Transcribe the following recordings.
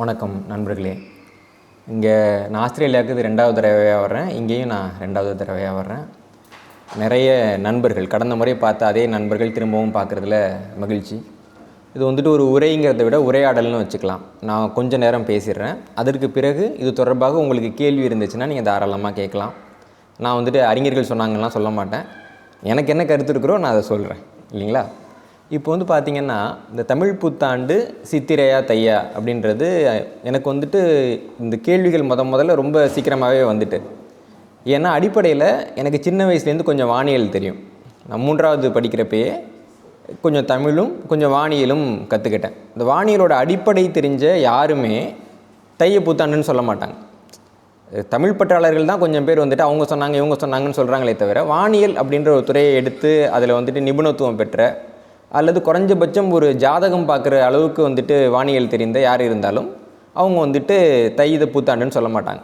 வணக்கம் நண்பர்களே. இங்கே நான் ஆஸ்திரேலியாவுக்கு இது 2வது தடவையாக வர்றேன். இங்கேயும் நான் 2வது தடவையாக வர்றேன். நிறைய நண்பர்கள், கடந்த முறை பார்த்த அதே நண்பர்கள் திரும்பவும் பார்க்குறதுல மகிழ்ச்சி. இது வந்துட்டு ஒரு உரைங்கிறத விட உரையாடல்னு வச்சுக்கலாம். நான் கொஞ்சம் நேரம் பேசிடுறேன். அதற்கு பிறகு இது தொடர்பாக உங்களுக்கு கேள்வி இருந்துச்சுன்னா நீங்கள் தாராளமாக கேட்கலாம். நான் வந்துட்டு அறிஞர்கள் சொன்னாங்கலாம் சொல்ல மாட்டேன். எனக்கு என்ன கருத்து இருக்கிறோ நான் அதை சொல்கிறேன், இல்லைங்களா? இப்போ வந்து பார்த்திங்கன்னா, இந்த தமிழ் புத்தாண்டு சித்திரையா தையா அப்படின்றது எனக்கு வந்துட்டு இந்த கேள்விகள் முதல்ல ரொம்ப சீக்கிரமாகவே வந்துட்டு. ஏன்னா அடிப்படையில் எனக்கு சின்ன வயசுலேருந்து கொஞ்சம் வானியல் தெரியும். நான் 3வது படிக்கிறப்பயே கொஞ்சம் தமிழும் கொஞ்சம் வானியலும் கற்றுக்கிட்டேன். இந்த வானியலோட அடிப்படை தெரிஞ்ச யாருமே தைய புத்தாண்டுன்னு சொல்ல மாட்டாங்க. தமிழ் பற்றாளர்கள் தான் கொஞ்சம் பேர் வந்துட்டு அவங்க சொன்னாங்க இவங்க சொன்னாங்கன்னு சொல்கிறாங்களே தவிர, வானியல் அப்படின்ற ஒரு துறையை எடுத்து அதில் வந்துட்டு நிபுணத்துவம் பெற்ற அல்லது குறைஞ்சபட்சம் ஒரு ஜாதகம் பார்க்குற அளவுக்கு வந்துட்டு வானியல் தெரிந்த யார் இருந்தாலும் அவங்க வந்துட்டு தையித புத்தாண்டுன்னு சொல்ல மாட்டாங்க.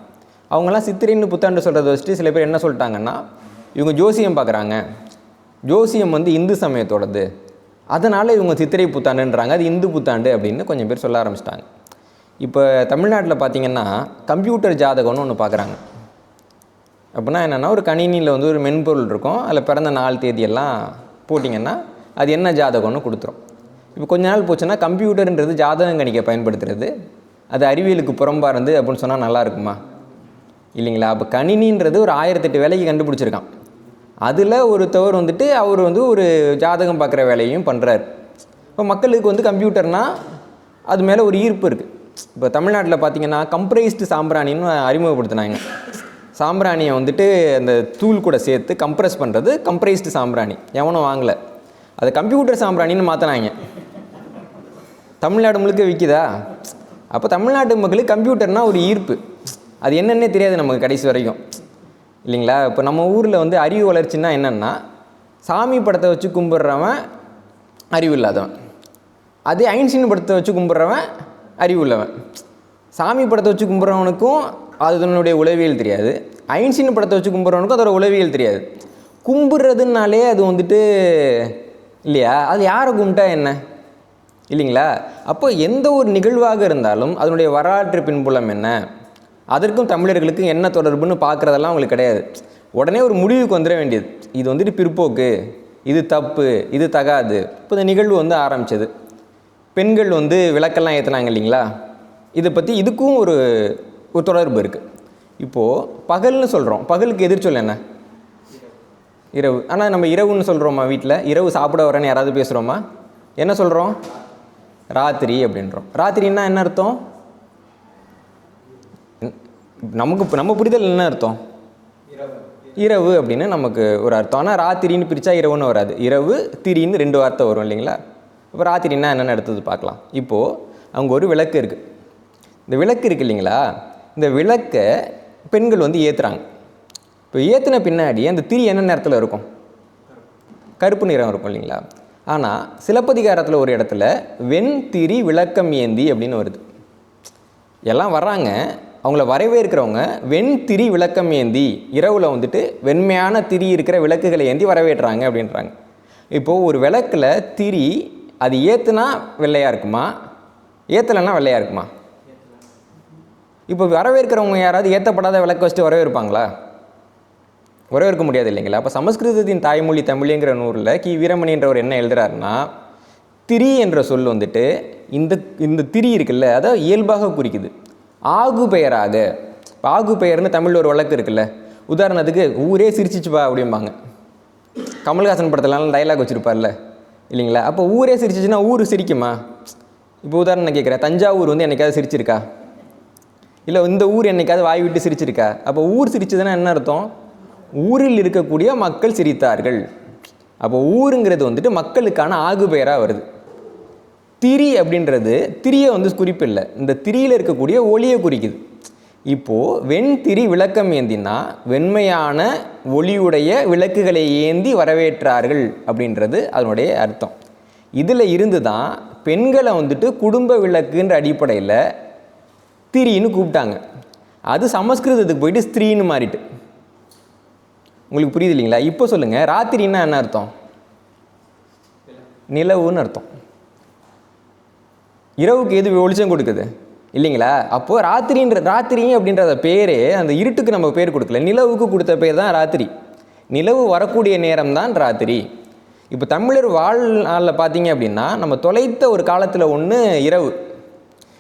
அவங்களாம் சித்திரைன்னு புத்தாண்டு சொல்கிறத வச்சுட்டு சில பேர் என்ன சொல்லிட்டாங்கன்னா, இவங்க ஜோசியம் பார்க்குறாங்க, ஜோசியம் வந்து இந்து சமயத்தோடது, அதனால் இவங்க சித்திரை புத்தாண்டுன்றாங்க, அது இந்து புத்தாண்டு அப்படின்னு கொஞ்சம் பேர் சொல்ல ஆரம்பிச்சிட்டாங்க. இப்போ தமிழ்நாட்டில் பார்த்திங்கன்னா கம்ப்யூட்டர் ஜாதகம்னு ஒன்று பார்க்குறாங்க. அப்படின்னா என்னென்னா, ஒரு கணினியில் வந்து ஒரு மென்பொருள் இருக்கும், அதில் பிறந்த நாள் தேதியெல்லாம் போட்டிங்கன்னா அது என்ன ஜாதகம்னு கொடுத்துரும். இப்போ கொஞ்ச நாள் போச்சுன்னா கம்ப்யூட்டர்ன்றது ஜாதகம் கணிக்க பயன்படுத்துறது, அது அறிவியலுக்கு புறம்பாக இருந்து அப்படின்னு சொன்னால் நல்லா இருக்குமா? இல்லைங்களா? அப்போ கணினின்றது ஒரு 1008 வேலைக்கு கண்டுபிடிச்சிருக்கான். அதில் ஒருத்தவர் வந்துட்டு அவர் வந்து ஒரு ஜாதகம் பார்க்குற வேலையும் பண்ணுறாரு. இப்போ மக்களுக்கு வந்து கம்ப்யூட்டர்னால் அது மேலே ஒரு ஈர்ப்பு இருக்குது. இப்போ தமிழ்நாட்டில் பார்த்திங்கன்னா கம்ப்ரைஸ்டு சாம்பிராணின்னு அறிமுகப்படுத்தினாங்க. சாம்பிராணியை வந்துட்டு அந்த தூள் கூட சேர்த்து கம்ப்ரெஸ் பண்ணுறது கம்ப்ரைஸ்டு சாம்பிராணி. எவனும் வாங்கலை, அது கம்ப்யூட்டர் சாம்பிராணின்னு மாற்றினாங்க. தமிழ்நாடு முழுக்க விற்கிதா? அப்போ தமிழ்நாட்டு மக்களுக்கு கம்ப்யூட்டர்னால் ஒரு ஈர்ப்பு, அது என்னென்னே தெரியாது நமக்கு கடைசி வரைக்கும், இல்லைங்களா? இப்போ நம்ம ஊரில் வந்து அறிவு வளர்ச்சின்னா என்னென்னா, சாமி படத்தை வச்சு கும்பிட்றவன் அறிவு இல்லாதவன், அதே ஐன்ஸ்டீன் படத்தை வச்சு கும்பிட்றவன் அறிவு உள்ளவன். சாமி படத்தை வச்சு கும்பிட்றவனுக்கும் அதனுடைய உளவியல் தெரியாது, ஐன்ஸ்டீன் படத்தை வச்சு கும்பிட்றவனுக்கும் அதோட உளவியல் தெரியாது. கும்பிட்றதுனாலே அது வந்துட்டு இல்லையா, அது யாரை கும்பிட்டா என்ன, இல்லைங்களா? அப்போ எந்த ஒரு நிகழ்வாக இருந்தாலும் அதனுடைய வரலாற்று பின்புலம் என்ன, அதற்கும் தமிழர்களுக்கு என்ன தொடர்புன்னு பார்க்குறதெல்லாம் அவங்களுக்கு கிடையாது. உடனே ஒரு முடிவுக்கு வந்துட வேண்டியது, இது வந்துட்டு பிற்போக்கு, இது தப்பு, இது தகாது. இப்போ இந்த நிகழ்வு வந்து ஆரம்பித்தது, பெண்கள் வந்து விளக்கெல்லாம் ஏற்றுனாங்க இல்லைங்களா? இதை பற்றி இதுக்கும் ஒரு தொடர்பு இருக்குது. இப்போது பகல்னு சொல்கிறோம், பகலுக்கு எதிர்ச்சொல் என்ன? இரவு. ஆனால் நம்ம இரவுன்னு சொல்கிறோமா? வீட்டில் இரவு சாப்பிட வரேன்னு யாராவது பேசுகிறோமா? என்ன சொல்கிறோம்? ராத்திரி அப்படின்றோம். ராத்திரின்னா என்ன அர்த்தம்? நம்ம புரிதல் என்ன அர்த்தம்? இரவு அப்படின்னு நமக்கு ஒரு அர்த்தம். ஆனால் ராத்திரின்னு பிரித்தா இரவுன்னு வராது, இரவு திரின்னு 2 வார்த்தை வரும், இல்லைங்களா? இப்போ ராத்திரின்னா என்னென்னு எடுத்தது பார்க்கலாம். இப்போது அவங்க ஒரு விளக்கு இருக்குது, இந்த விளக்கு இருக்குது இல்லைங்களா? இந்த விளக்கை பெண்கள் வந்து ஏற்றுறாங்க. இப்போ ஏற்றின பின்னாடி அந்த திரி என்ன நேரத்தில் இருக்கும்? கருப்பு நிறம் இருக்கும், இல்லைங்களா? ஆனால் சிலப்பதிகாரத்தில் ஒரு இடத்துல வெண் திரி விளக்கம் ஏந்தி அப்படின்னு வருது. எல்லாம் வர்றாங்க, அவங்கள வரவேற்கிறவங்க வெண் திரி விளக்கம் ஏந்தி, இரவில் வந்துட்டு வெண்மையான திரி இருக்கிற விளக்குகளை ஏந்தி வரவேற்றாங்க அப்படின்றாங்க. இப்போது ஒரு விளக்கில் திரி அது ஏற்றுனா வெள்ளையாக இருக்குமா, ஏற்றலைன்னா வெள்ளையாக இருக்குமா? இப்போ வரவேற்கிறவங்க யாராவது ஏற்றப்படாத விளக்க வச்சுட்டு வரவேற்பாங்களா? வரவேற்க முடியாது, இல்லைங்களா? அப்போ சமஸ்கிருதத்தின் தாய்மொழி தமிழுங்கிற நூலில் கி வீரமணி என்றவர் என்ன எழுதுறாருன்னா, திரி என்ற சொல் வந்துட்டு இந்த திரி இருக்குல்ல, அதை இயல்பாக குறிக்குது. ஆகு பெயராக, ஆகு பெயர்னு தமிழில் ஒரு வழக்கு இருக்குல்ல, உதாரணத்துக்கு ஊரே சிரிச்சிச்சுப்பா அப்படிம்பாங்க. கமல்ஹாசன் படத்துலலாம் டைலாக் வச்சுருப்பார்ல, இல்லைங்களா? அப்போ ஊரே சிரிச்சிச்சுன்னா ஊர் சிரிக்குமா? இப்போ உதாரணம் கேட்குறேன், தஞ்சாவூர் வந்து என்னைக்காவது சிரிச்சிருக்கா? இல்லை இந்த ஊர் என்னைக்காவது வாய் விட்டு சிரிச்சிருக்கா? அப்போ ஊர் சிரிச்சதுன்னா என்ன அர்த்தம்? ஊரில் இருக்கக்கூடிய மக்கள் சிரித்தார்கள். அப்போ ஊருங்கிறது வந்துட்டு மக்களுக்கான ஆகு பெயராக வருது. திரி அப்படின்றது திரியை வந்து குறிப்பில்லை, இந்த திரியில் இருக்கக்கூடிய ஒளியை குறிக்குது. இப்போது வெண் திரி விளக்கம் ஏந்தினா வெண்மையான ஒளியுடைய விளக்குகளை ஏந்தி வரவேற்றார்கள் அப்படின்றது அதனுடைய அர்த்தம். இதில் இருந்து தான் பெண்களை வந்துட்டு குடும்ப விளக்குன்ற அடிப்படையில் திரின்னு கூப்பிட்டாங்க. அது சமஸ்கிருதத்துக்கு போயிட்டு ஸ்திரீன்னு மாறிட்டு. உங்களுக்கு புரியுது இல்லைங்களா? இப்போ சொல்லுங்கள், ராத்திரின்னா என்ன அர்த்தம்? நிலவுன்னு அர்த்தம். இரவுக்கு எது வெளிச்சம் கொடுக்குது? இல்லைங்களா? அப்போது ராத்திரி அப்படின்றத பேரே அந்த இருட்டுக்கு நம்ம பேர் கொடுக்கல, நிலவுக்கு கொடுத்த பேர் தான் ராத்திரி. நிலவு வரக்கூடிய நேரம் தான் ராத்திரி. இப்போ தமிழர் வாழ்நாளில் பார்த்தீங்க அப்படின்னா நம்ம தொலைத்த ஒரு காலத்தில் ஒன்று இரவு.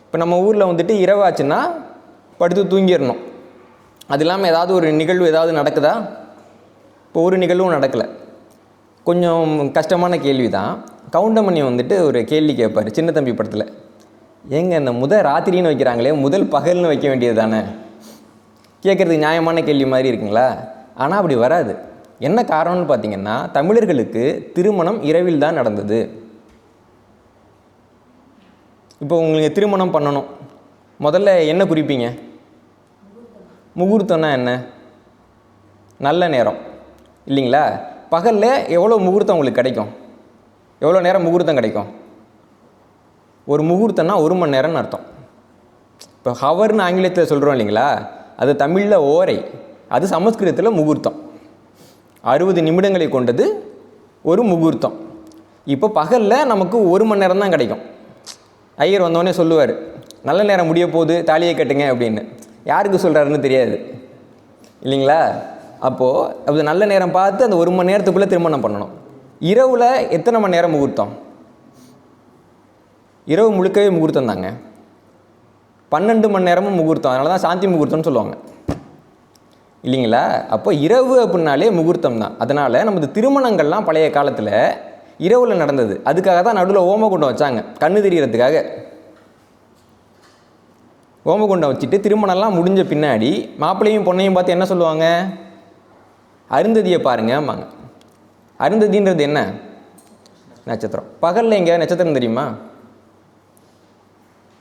இப்போ நம்ம ஊரில் வந்துட்டு இரவாச்சுன்னா படுத்து தூங்கிடணும். அது இல்லாமல் ஏதாவது ஒரு நிகழ்வு ஏதாவது நடக்குதா? இப்போ ஒரு நிகழ்வும் நடக்கலை. கொஞ்சம் கஷ்டமான கேள்வி தான். கவுண்டமணி வந்துட்டு ஒரு கேள்வி கேட்பார் சின்ன தம்பி படத்தில், ஏங்க இந்த ராத்திரின்னு வைக்கிறாங்களே, முதல் பகல்னு வைக்க வேண்டியது தானே? கேட்குறதுக்கு நியாயமான கேள்வி மாதிரி இருக்குங்களா? ஆனால் அப்படி வராது. என்ன காரணம்னு பார்த்தீங்கன்னா, தமிழர்களுக்கு திருமணம் இரவில் தான் நடந்தது. இப்போ உங்களுக்கு திருமணம் பண்ணணும், முதல்ல என்ன குறிப்பீங்க? முகூர்த்தம்னா என்ன? நல்ல நேரம் இல்லைங்களா? பகலில் எவ்வளோ முகூர்த்தம் உங்களுக்கு கிடைக்கும்? எவ்வளோ நேரம் முகூர்த்தம் கிடைக்கும்? ஒரு முகூர்த்தம்னா 1 மணி நேரம்னு அர்த்தம். இப்போ ஹவர்னு ஆங்கிலத்தில் சொல்கிறோம் இல்லைங்களா, அது தமிழில் ஓரை, அது சமஸ்கிருதத்தில் முகூர்த்தம். 60 நிமிடங்களை கொண்டது ஒரு முகூர்த்தம். இப்போ பகலில் நமக்கு 1 மணி நேரம் தான் கிடைக்கும். ஐயர் வந்தோடனே சொல்லுவார், நல்ல நேரம் முடிய போகுது, தாலியை கட்டுங்க அப்படின்னு. யாருக்கு சொல்கிறாருன்னு தெரியாது இல்லைங்களா? அப்போது அது நல்ல நேரம் பார்த்து அந்த 1 மணி நேரத்துக்குள்ளே திருமணம் பண்ணணும். இரவில் எத்தனை மணி நேரம் முகூர்த்தம்? இரவு முழுக்கவே முகூர்த்தம் தாங்க. 12 மணி நேரமும் முகூர்த்தம். அதனால தான் சாந்தி முகூர்த்தம்னு சொல்லுவாங்க இல்லைங்களா? அப்போ இரவு அப்படின்னாலே முகூர்த்தம் தான். அதனால் நமது திருமணங்கள்லாம் பழைய காலத்தில் இரவில் நடந்தது. அதுக்காக தான் நடுவில் ஓமகுண்டம் வச்சாங்க, கண்ணு தெரியறதுக்காக. ஓமகுண்டம் வச்சுட்டு திருமணம்லாம் முடிஞ்ச பின்னாடி மாப்பிள்ளையும் பொண்ணையும் பார்த்து என்ன சொல்லுவாங்க? அருந்ததியை பாருங்கம்பாங்க. அருந்ததின்றது என்ன? நட்சத்திரம். பகலில் எங்கே நட்சத்திரம் தெரியுமா?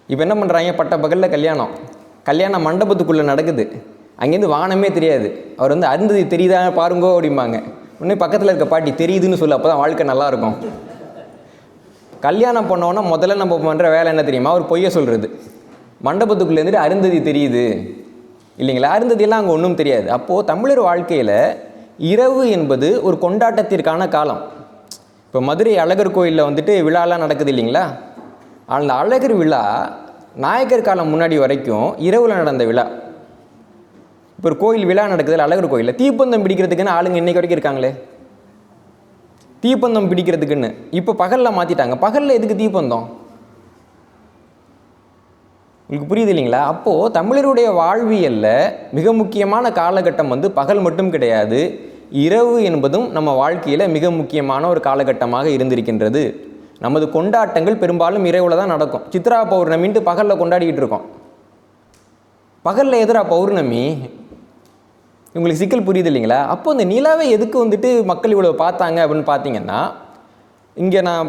இப்போ என்ன பண்ணுறாங்க, பட்ட பகலில் கல்யாண மண்டபத்துக்குள்ளே நடக்குது, அங்கேருந்து வானமே தெரியாது. அவர் வந்து அருந்ததி தெரியுதா பாருங்கோ அப்படிம்பாங்க. உடனே பக்கத்தில் இருக்க பாட்டி தெரியுதுன்னு சொல்லு, அப்போ தான் வாழ்க்கை நல்லாயிருக்கும். கல்யாணம் பண்ணோன்னா முதல்ல நம்ம பண்ணுற வேலை என்ன தெரியுமா? ஒரு பொய்யை சொல்கிறது. மண்டபத்துக்குள்ளே இருந்துட்டு அருந்ததி தெரியுது இல்லைங்களா? அருந்ததியெல்லாம் அங்கே ஒன்றும் தெரியாது. அப்போது தமிழர் வாழ்க்கையில் இரவு என்பது ஒரு கொண்டாட்டத்திற்கான காலம். இப்போ மதுரை அழகர் கோயிலில் வந்துட்டு விழாலாம் நடக்குது இல்லைங்களா? அந்த அழகர் விழா நாயக்கர் காலம் முன்னாடி வரைக்கும் இரவில் நடந்த விழா. இப்போ ஒரு கோயில் விழா நடக்குது அழகர் கோயிலில், தீப்பந்தம் பிடிக்கிறதுக்குன்னு ஆளுங்க இன்னைக்கு வரைக்கும் இருக்காங்களே, தீப்பந்தம் பிடிக்கிறதுக்குன்னு. இப்போ பகலில் மாற்றிட்டாங்க. பகலில் எதுக்கு தீப்பந்தம்? உங்களுக்கு புரியுது இல்லைங்களா? அப்போது தமிழருடைய வாழ்வியலில் மிக முக்கியமான காலகட்டம் வந்து பகல் மட்டும் கிடையாது, இரவு என்பதும் நம்ம வாழ்க்கையில் மிக முக்கியமான ஒரு காலகட்டமாக இருந்திருக்கின்றது. நமது கொண்டாட்டங்கள் பெரும்பாலும் இரவில் தான் நடக்கும். சித்ரா பௌர்ணமின்ட்டு பகலில் கொண்டாடிக்கிட்டு இருக்கோம். பகலில் எதிரா பௌர்ணமி? உங்களுக்கு சிக்கல் புரியுது இல்லைங்களா? அப்போ இந்த நிலாவை எதுக்கு வந்துட்டு மக்கள் இவ்வளோ பார்த்தாங்க அப்படின்னு பார்த்தீங்கன்னா, இங்கே நான்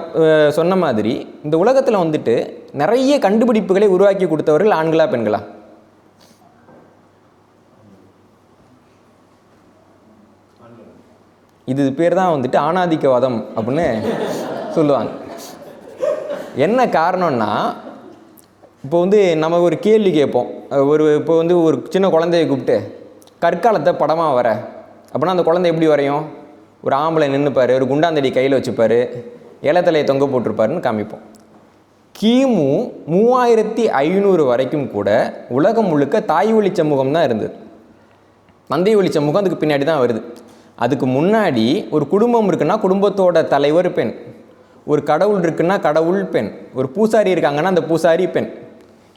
சொன்ன மாதிரி இந்த உலகத்தில் வந்துட்டு நிறைய கண்டுபிடிப்புகளை உருவாக்கி கொடுத்தவர்கள் ஆண்களா பெண்களா? இது பேர் தான் வந்துட்டு ஆணாதிக்கவாதம் அப்படின்னு சொல்லுவாங்க. என்ன காரணம்னா, இப்போ வந்து நம்ம ஒரு கேள்வி கேட்போம். இப்போ வந்து ஒரு சின்ன குழந்தைய கூப்பிட்டு கற்காலத்தை படமாக வர அப்படின்னா அந்த குழந்தை எப்படி வரையும்? ஒரு ஆம்பளை நின்றுப்பார், ஒரு குண்டாந்தடி கையில் வச்சுப்பார், இலத்தலையை தொங்க போட்டிருப்பாருன்னு காமிப்போம். கிமு 3500 வரைக்கும் கூட உலகம் முழுக்க தாய் வழி சமூகம் தான் இருந்தது. தந்தை வழி சமூகம் அதுக்கு பின்னாடி தான் வருது. அதுக்கு முன்னாடி ஒரு குடும்பம் இருக்குன்னா குடும்பத்தோட தலைவர் பெண், ஒரு கடவுள் இருக்குன்னா கடவுள் பெண், ஒரு பூசாரி இருக்காங்கன்னா அந்த பூசாரி பெண்,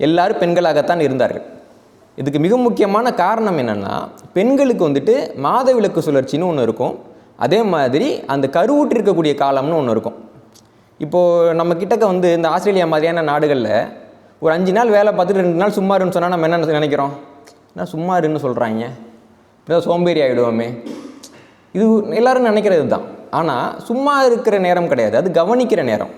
எல்லாரும் பெண்களாகத்தான் இருந்தார்கள். இதுக்கு மிக முக்கியமான காரணம் என்னென்னா, பெண்களுக்கு வந்துட்டு மாதவிலக்கு சுழற்சின்னு ஒன்று இருக்கும், அதே மாதிரி அந்த கருவுற்று இருக்கக்கூடிய காலம்னு ஒன்று இருக்கும். இப்போது நம்ம கிட்டக்க வந்து இந்த ஆஸ்திரேலியா மாதிரியான நாடுகளில் ஒரு 5 நாள் வேலை பார்த்துட்டு 2 நாள் சும்மாருன்னு சொன்னால் நம்ம என்ன நினைக்கிறோம்? நான் சும்மாருன்னு சொல்கிறாங்க, இப்போ சோம்பேறி ஆகிடுவோமே, இது எல்லோரும் நினைக்கிறது தான். ஆனால் சும்மா இருக்கிற நேரம் கிடையாது, அது கவனிக்கிற நேரம்.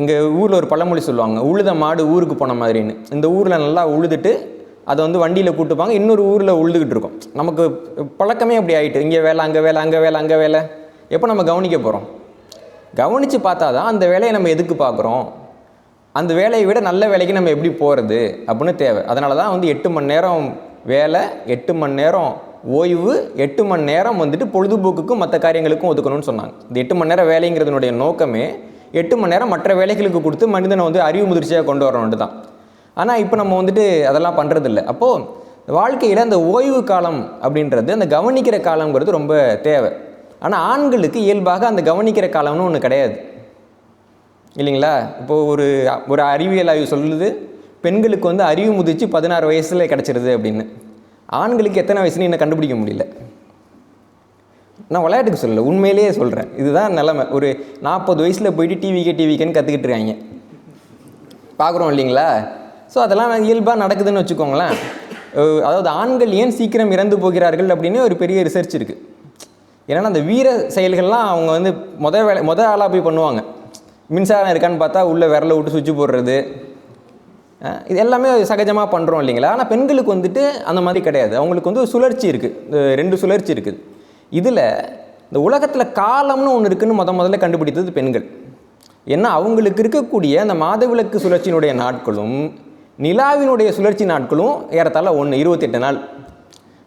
எங்கள் ஊரில் ஒரு பழமொழி சொல்லுவாங்க, உழுத மாடு ஊருக்கு போன மாதிரின்னு. இந்த ஊரில் நல்லா உழுதுட்டு அதை வந்து வண்டியில் கூட்டுப்பாங்க, இன்னொரு ஊரில் உழுதுகிட்டு இருக்கோம். நமக்கு பழக்கமே அப்படி ஆகிட்டு, இங்கே வேலை அங்கே வேலை அங்கே வேலை அங்கே வேலை. எப்போ நம்ம கவனிக்க போகிறோம்? கவனித்து பார்த்தா தான் அந்த வேலையை நம்ம எதுக்கு பார்க்குறோம், அந்த வேலையை விட நல்ல வேலைக்கு நம்ம எப்படி போகிறது அப்படின்னு தேவை. அதனால தான் வந்து 8 மணி நேரம் வேலை, 8 மணி நேரம் ஓய்வு, 8 மணி நேரம் வந்துட்டு பொழுதுபோக்குக்கும் மற்ற காரியங்களுக்கும் ஒதுக்கணும்னு சொன்னாங்க. இந்த 8 மணி நேரம் வேலைங்கிறதுனுடைய நோக்கமே 8 மணி நேரம் மற்ற வேலைகளுக்கு கொடுத்து மனிதனை வந்து அறிவு முதிர்ச்சியாக கொண்டு வரணுன்ட்டு தான். ஆனால் இப்போ நம்ம வந்துட்டு அதெல்லாம் பண்ணுறதில்ல. அப்போது வாழ்க்கையில் அந்த ஓய்வு காலம் அப்படின்றது, அந்த கவனிக்கிற காலங்கிறது ரொம்ப தேவை. ஆனால் ஆண்களுக்கு இயல்பாக அந்த கவனிக்கிற காலம்னு ஒன்று கிடையாது இல்லைங்களா? இப்போது ஒரு அறிவியல் ஆய்வு சொல்லுது, பெண்களுக்கு வந்து அறிவு முதிர்ச்சி 16 வயசில் கிடச்சிருது அப்படின்னு. ஆண்களுக்கு எத்தனை வயசுன்னு இன்னும் கண்டுபிடிக்க முடியல. நான் விளையாட்டுக்கு சொல்லலை, உண்மையிலேயே சொல்கிறேன். இதுதான் நிலைமை. ஒரு 40 வயசில் போயிட்டு டிவிக்கேன்னு கற்றுக்கிட்டு இருக்காங்க, பார்க்குறோம் இல்லைங்களா? ஸோ அதெல்லாம் இயல்பாக நடக்குதுன்னு வச்சுக்கோங்களேன். அதாவது ஆண்கள் ஏன் சீக்கிரம் இறந்து போகிறார்கள் அப்படின்னு ஒரு பெரிய ரிசர்ச் இருக்குது. ஏன்னா அந்த வீர செயல்கள்லாம் அவங்க வந்து மொதல் ஆளாக போய் பண்ணுவாங்க. மின்சாரம் இருக்கான்னு பார்த்தா உள்ளே விரலை விட்டு சுவிட்சு போடுறது, இது எல்லாமே சகஜமாக பண்ணுறோம் இல்லைங்களா? ஆனால் பெண்களுக்கு வந்துட்டு அந்த மாதிரி கிடையாது. அவங்களுக்கு வந்து சுழற்சி இருக்குது, 2 சுழற்சி இருக்குது. இதில் இந்த உலகத்தில் காலம்னு ஒன்று இருக்குதுன்னு முதல்ல கண்டுபிடித்தது பெண்கள். ஏன்னா அவங்களுக்கு இருக்கக்கூடிய அந்த மாதவிலக்கு சுழற்சியினுடைய நாட்களும் நிலாவினுடைய சுழற்சி நாட்களும் ஏறத்தாழ 28 நாள்.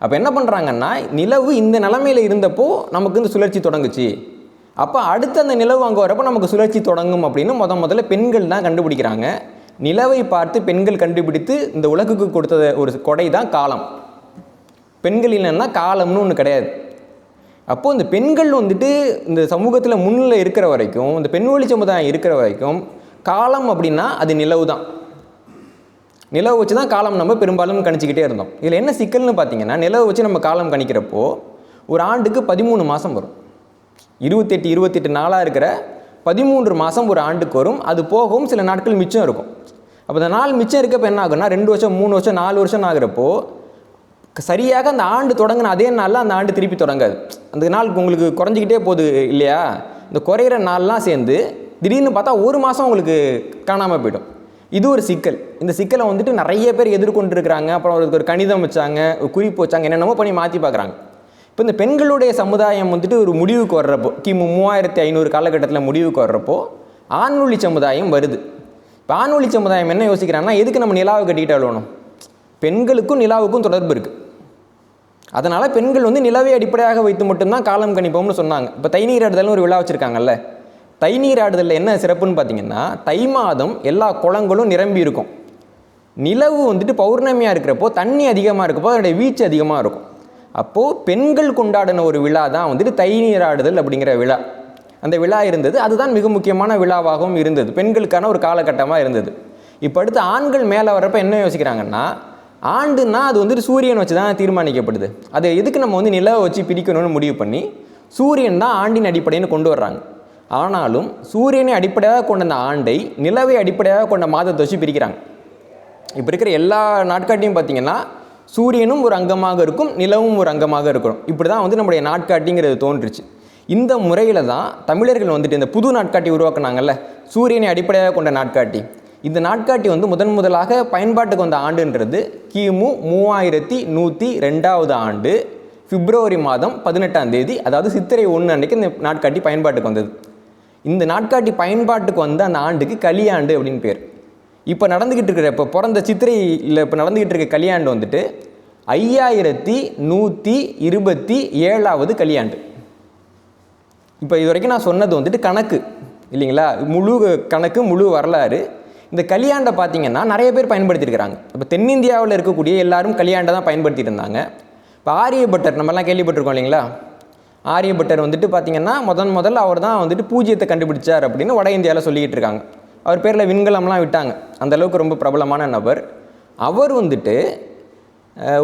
அப்போ என்ன பண்ணுறாங்கன்னா, நிலவு இந்த நிலைமையில் இருந்தப்போ நமக்கு இந்த சுழற்சி தொடங்குச்சு, அப்போ அடுத்து அந்த நிலவு அங்கே வரப்போ நமக்கு சுழற்சி தொடங்கும் அப்படின்னு முதல்ல பெண்கள் தான் கண்டுபிடிக்கிறாங்க. நிலவை பார்த்து பெண்கள் கண்டுபிடித்து இந்த உலகுக்கு கொடுத்த ஒரு கொடை தான் காலம். பெண்கள் இல்லைன்னா காலம்னு ஒன்று கிடையாது. அப்போது இந்த பெண்கள் வந்துட்டு இந்த சமூகத்தில் முன்னிலை இருக்கிற வரைக்கும், இந்த பெண்வழி சமுதாயம் இருக்கிற வரைக்கும் காலம் அப்படின்னா அது நிலவு தான். நிலவு வச்சு தான் காலம் நம்ம பெரும்பாலும் கணிச்சிக்கிட்டே இருந்தோம். இதில் என்ன சிக்கல்னு பார்த்தீங்கன்னா, நிலவு வச்சு நம்ம காலம் கணிக்கிறப்போ ஒரு ஆண்டுக்கு 13 மாதம் வரும். 28 நாளாக இருக்கிற 13 மாதம் ஒரு ஆண்டுக்கு வரும். அது போகவும் சில நாட்கள் மிச்சம் இருக்கும். அப்போ அந்த நாள் மிச்சம் இருக்கப்போ என்ன ஆகுன்னா, 2 வருஷம் 3 வருஷம் 4 வருஷம் ஆகிறப்போ சரியாக அந்த ஆண்டு தொடங்கின அதே நாளில் அந்த ஆண்டு திருப்பி தொடங்காது. அந்த நாள் உங்களுக்கு குறைஞ்சிக்கிட்டே போகுது இல்லையா? இந்த குறையிற நாள்லாம் சேர்ந்து திடீர்னு பார்த்தா ஒரு மாதம் உங்களுக்கு காணாமல் போய்டும். இது ஒரு சிக்கல். இந்த சிக்கலை வந்துட்டு நிறைய பேர் எதிர்கொண்டு இருக்கிறாங்க. அப்புறம் ஒரு கணிதம் வச்சாங்க, குறிப்பு வச்சாங்க, என்னென்னமோ பண்ணி மாற்றி பார்க்குறாங்க. இப்போ இந்த பெண்களுடைய சமுதாயம் வந்துட்டு ஒரு முடிவுக்கு வர்றப்போ, கிமு 3500 காலகட்டத்தில் முடிவுக்கு வர்றப்போ ஆண்வழி சமுதாயம் வருது. இப்போ ஆண்வழி சமுதாயம் என்ன யோசிக்கிறாங்கன்னா, எதுக்கு நம்ம நிலாவை கட்டிக்கிட்டு அழுவணும்? பெண்களுக்கும் நிலாவுக்கும் தொடர்பு இருக்குது. அதனால் பெண்கள் வந்து நிலவை அடிப்படையாக வைத்து மட்டும்தான் காலம் கணிப்போம்னு சொன்னாங்க. இப்போ தைநீராடுதல்னு ஒரு விழா வச்சுருக்காங்கல்ல, தைநீராடுதலில் என்ன சிறப்புன்னு பார்த்தீங்கன்னா, தை மாதம் எல்லா குளங்களும் நிரம்பி இருக்கும். நிலவு வந்துட்டு பௌர்ணமியாக இருக்கிறப்போ தண்ணி அதிகமாக இருக்கப்போ அதனுடைய வீச்சு அதிகமாக இருக்கும். அப்போது பெண்கள் கொண்டாடின ஒரு விழா தான் வந்துட்டு தைநீராடுதல் அப்படிங்கிற விழா. அந்த விழா இருந்தது. அதுதான் மிக முக்கியமான விழாவாகவும் இருந்தது, பெண்களுக்கான ஒரு காலகட்டமாக இருந்தது. இப்போ அடுத்து ஆண்கள் மேலே வர்றப்போ என்ன யோசிக்கிறாங்கன்னா, ஆண்டுன்னா அது வந்துட்டு சூரியன் வச்சு தான் தீர்மானிக்கப்படுது. அதை எதுக்கு நம்ம வந்து நிலவை வச்சு பிரிக்கணும்னு முடிவு பண்ணி சூரியன் தான் ஆண்டின் அடிப்படைன்னு கொண்டு வர்றாங்க. ஆனாலும் சூரியனை அடிப்படையாக கொண்ட அந்த ஆண்டை நிலவை அடிப்படையாக கொண்ட மாதத்தை வச்சு பிரிக்கிறாங்க. இப்போ இருக்கிற எல்லா நாட்காட்டியும் பார்த்திங்கன்னா சூரியனும் ஒரு அங்கமாக இருக்கும், நிலவும் ஒரு அங்கமாக இருக்கணும். இப்படி தான் வந்து நம்முடைய நாட்காட்டிங்கிறது தோன்றுச்சு. இந்த முறையில் தான் தமிழர்கள் வந்துட்டு இந்த புது நாட்காட்டி உருவாக்குனாங்கல்ல, சூரியனை அடிப்படையாக கொண்ட நாட்காட்டி. இந்த நாட்காட்டி வந்து முதலாக பயன்பாட்டுக்கு வந்த ஆண்டுன்றது கிமு 3102 ஆண்டு பிப்ரவரி மாதம் 18ஆம் தேதி, அதாவது சித்திரை 1 அன்றைக்கு இந்த நாட்காட்டி பயன்பாட்டுக்கு வந்தது. இந்த நாட்காட்டி பயன்பாட்டுக்கு வந்த அந்த ஆண்டுக்கு கலியாண்டு அப்படின்னு பேர். இப்போ நடந்துக்கிட்டு இருக்கிற இப்போ பிறந்த சித்திரையில் இப்போ நடந்துக்கிட்டு இருக்க கலியாண்டு வந்துட்டு 5127வது கலியாண்டு. இப்போ இது வரைக்கும் நான் சொன்னது வந்துட்டு கணக்கு இல்லைங்களா, முழு கணக்கு, முழு வரலாறு. இந்த கலியாண்டை பார்த்திங்கன்னா நிறைய பேர் பயன்படுத்தியிருக்கிறாங்க. இப்போ தென்னிந்தியாவில் இருக்கக்கூடிய எல்லாரும் கலியாண்டை தான் பயன்படுத்திட்டு இருந்தாங்க. இப்போ ஆரியபட்டர் நம்மலாம் கேள்விப்பட்டிருக்கோம் இல்லைங்களா? ஆரியபட்டர் வந்துட்டு பார்த்திங்கன்னா முதல்ல அவர் தான் வந்துட்டு பூஜ்ஜியத்தை கண்டுபிடிச்சார் அப்படின்னு வட இந்தியாவில் சொல்லிக்கிட்டு இருக்காங்க. அவர் பேரில் விண்கலம்லாம் விட்டாங்க. அந்தளவுக்கு ரொம்ப பிரபலமான நபர். அவர் வந்துட்டு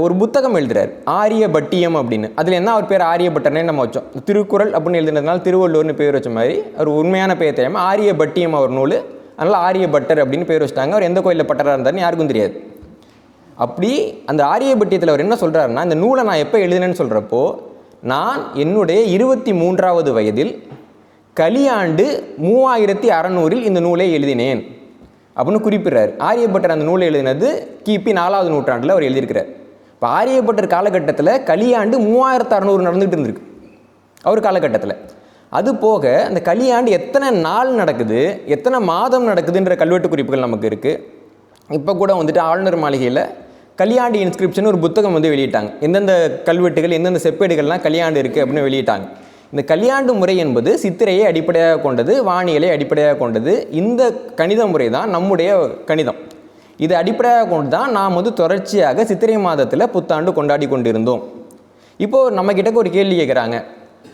ஒரு புத்தகம் எழுதுறார், ஆரியபட்டியம் அப்படின்னு. அதில் என்ன அவர் பேர் ஆரியபட்டர்னே நம்ம வச்சோம். திருக்குறள் அப்படின்னு எழுதுனதுனால திருவள்ளுவர்னு பேர் வச்ச மாதிரி அவர் உண்மையான பெயர் தெரியாமல் ஆரியபட்டியம் அவர் நூல், அதனால் ஆரியபட்டர் அப்படின்னு பேர் வச்சுட்டாங்க. அவர் எந்த கோயிலில் பட்டராக இருந்தார்னு யாருக்கும் தெரியாது. அப்படி அந்த ஆரியபட்டியத்தில் அவர் என்ன சொல்கிறாருன்னா, இந்த நூலை நான் எப்போ எழுதினேன்னு சொல்கிறப்போ, நான் என்னுடைய 23வது வயதில் கலியாண்டு 3600 இந்த நூலை எழுதினேன் அப்படின்னு குறிப்பிட்றாரு. ஆரியபட்டர் அந்த நூலை எழுதினது கிபி 4வது நூற்றாண்டில் அவர் எழுதியிருக்கிறார். இப்போ ஆரியபட்டர் காலகட்டத்தில் கலியாண்டு 3600 நடந்துகிட்டு இருந்திருக்கு அவர் காலகட்டத்தில். அது போக அந்த கலியாண்டு எத்தனை நாள் நடக்குது, எத்தனை மாதம் நடக்குதுன்ற கல்வெட்டு குறிப்புகள் நமக்கு இருக்குது. இப்போ கூட வந்துட்டு ஆளுநர் மாளிகையில் கலியாண்டு இன்ஸ்கிரிப்ஷன் ஒரு புத்தகம் வந்து வெளியிட்டாங்க. எந்தெந்த கல்வெட்டுகள் எந்தெந்த செப்பேடுகள்லாம் கலியாண்டு இருக்குது அப்படின்னு வெளியிட்டாங்க. இந்த கலியாண்டு முறை என்பது சித்திரையை அடிப்படையாக கொண்டது, வானியலை அடிப்படையாக கொண்டது. இந்த கணித முறை தான் நம்முடைய கணிதம். இதை அடிப்படையாக கொண்டு தான் நாம் வந்து தொடர்ச்சியாக சித்திரை மாதத்தில் புத்தாண்டு கொண்டாடி கொண்டிருந்தோம். இப்போது நம்மக்கிட்ட ஒரு கேள்வி கேட்குறாங்க,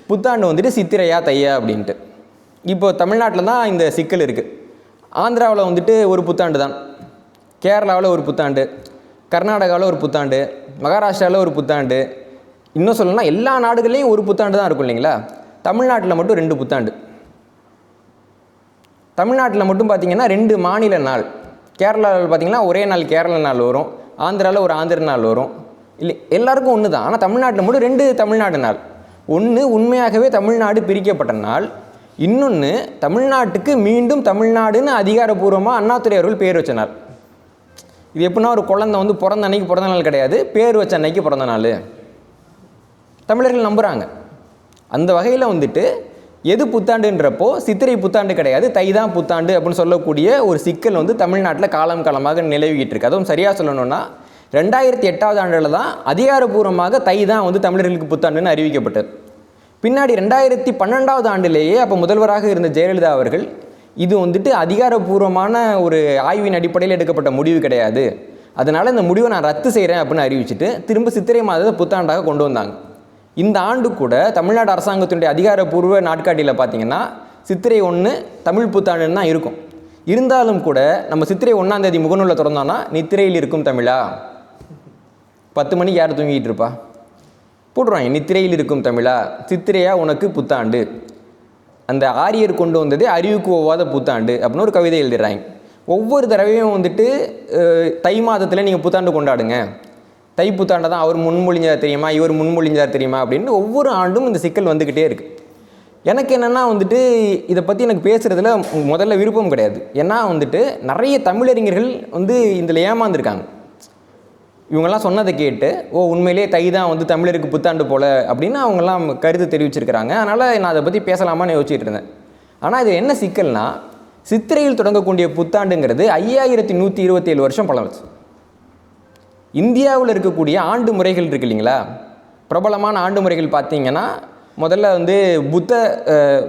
புத்தாண்டு வந்துட்டு சித்திரையா தையா அப்படின்ட்டு. இப்போ தமிழ்நாட்டில் தான் இந்த சிக்கல் இருக்குது. ஆந்திராவில் வந்துட்டு ஒரு புத்தாண்டு தான், கேரளாவில் ஒரு புத்தாண்டு, கர்நாடகாவில் ஒரு புத்தாண்டு, மகாராஷ்டிராவில் ஒரு புத்தாண்டு, இன்னும் சொல்லணும்னா எல்லா நாடுகள்லேயும் ஒரு புத்தாண்டு தான் இருக்கும் இல்லைங்களா. தமிழ்நாட்டில் மட்டும் 2 புத்தாண்டு. தமிழ்நாட்டில் மட்டும் பார்த்திங்கன்னா 2 மாநில நாள். கேரளாவில் பார்த்திங்கன்னா ஒரே நாள் கேரள நாள் வரும், ஆந்திராவில் ஒரு ஆந்திர நாள் வரும். இல்லை, எல்லாருக்கும் ஒன்று தான். ஆனால் தமிழ்நாட்டில் மட்டும் 2 தமிழ்நாடு நாள். ஒன்று உண்மையாகவே தமிழ்நாடு பிரிக்கப்பட்ட நாள், இன்னொன்று தமிழ்நாட்டுக்கு மீண்டும் தமிழ்நாடுன்னு அதிகாரப்பூர்வமாக அண்ணாதுரை அவர்கள் பேர் வச்ச நாள். இது எப்படின்னா ஒரு குழந்தை வந்து பிறந்த அன்னைக்கு பிறந்த நாள் கிடையாது, பேர் வச்ச அன்னைக்கு பிறந்த நாள். தமிழர்கள் நம்புகிறாங்க. அந்த வகையில் வந்துட்டு எது புத்தாண்டுன்றப்போ சித்திரை புத்தாண்டு கிடையாது, தை தான் புத்தாண்டு அப்படின்னு சொல்லக்கூடிய ஒரு சிக்கல் வந்து தமிழ்நாட்டில் காலம் காலமாக நிலவிக்கிட்டு இருக்கு. அதுவும் சரியாக சொல்லணும்னா 2008ஆவது ஆண்டில் தான் அதிகாரப்பூர்வமாக தை தான் வந்து தமிழர்களுக்கு புத்தாண்டுன்னு அறிவிக்கப்பட்டது. பின்னாடி 2012ஆவது ஆண்டிலேயே அப்போ முதல்வராக இருந்த ஜெயலலிதா அவர்கள் இது வந்துட்டு அதிகாரப்பூர்வமான ஒரு ஆய்வின் அடிப்படையில் எடுக்கப்பட்ட முடிவு கிடையாது, அதனால் இந்த முடிவை நான் ரத்து செய்கிறேன் அப்படின்னு அறிவிச்சுட்டு திரும்ப சித்திரை மாதத்தை புத்தாண்டாக கொண்டு வந்தாங்க. இந்த ஆண்டு கூட தமிழ்நாடு அரசாங்கத்தினுடைய அதிகாரப்பூர்வ நாட்காட்டியில் பார்த்திங்கன்னா சித்திரை 1 தமிழ் புத்தாண்டுன்னு தான் இருக்கும். இருந்தாலும் கூட நம்ம சித்திரை 1ஆம் தேதி முகநூலில் திறந்தோன்னா நித்திரையில் இருக்கும் தமிழா, 10 மணிக்கு யார் தூங்கிட்டு இருப்பா போட்டுருவாங்க, நித்திரையில் இருக்கும் தமிழா, சித்திரையா உனக்கு புத்தாண்டு, அந்த ஆரியர் கொண்டு வந்தது அறிவுக்கு ஒவ்வாத புத்தாண்டு அப்படின்னு ஒரு கவிதை எழுதுறாங்க. ஒவ்வொரு தடவையும் வந்துட்டு தை மாதத்தில் நீங்கள் புத்தாண்டு கொண்டாடுங்க, தை புத்தாண்டை தான் அவர் முன்மொழிஞ்சார் தெரியுமா, இவர் முன்மொழிஞ்சார் தெரியுமா அப்படின்னு ஒவ்வொரு ஆண்டும் இந்த சிக்கல் வந்துக்கிட்டே இருக்குது. எனக்கு என்னென்னா வந்துட்டு இதை பற்றி எனக்கு பேசுகிறதுல முதல்ல விருப்பம் கிடையாது. ஏன்னா வந்துட்டு நிறைய தமிழறிஞர்கள் வந்து இதில் ஏமாந்துருக்காங்க. இவங்கெல்லாம் சொன்னதை கேட்டு உண்மையிலேயே தை தான் வந்து தமிழருக்கு புத்தாண்டு போல் அப்படின்னு அவங்கெல்லாம் கருத்து தெரிவிச்சிருக்கிறாங்க. அதனால் நான் அதை பற்றி பேசலாமான்னு யோசிச்சுட்டு இருந்தேன். ஆனால் இது என்ன சிக்கல்னா, சித்திரையில் தொடங்கக்கூடிய புத்தாண்டுங்கிறது 5127 வருஷம் பழமைச்சு. இந்தியாவில் இருக்கக்கூடிய ஆண்டு முறைகள் இருக்கு இல்லைங்களா, பிரபலமான ஆண்டு முறைகள் பார்த்திங்கன்னா முதல்ல வந்து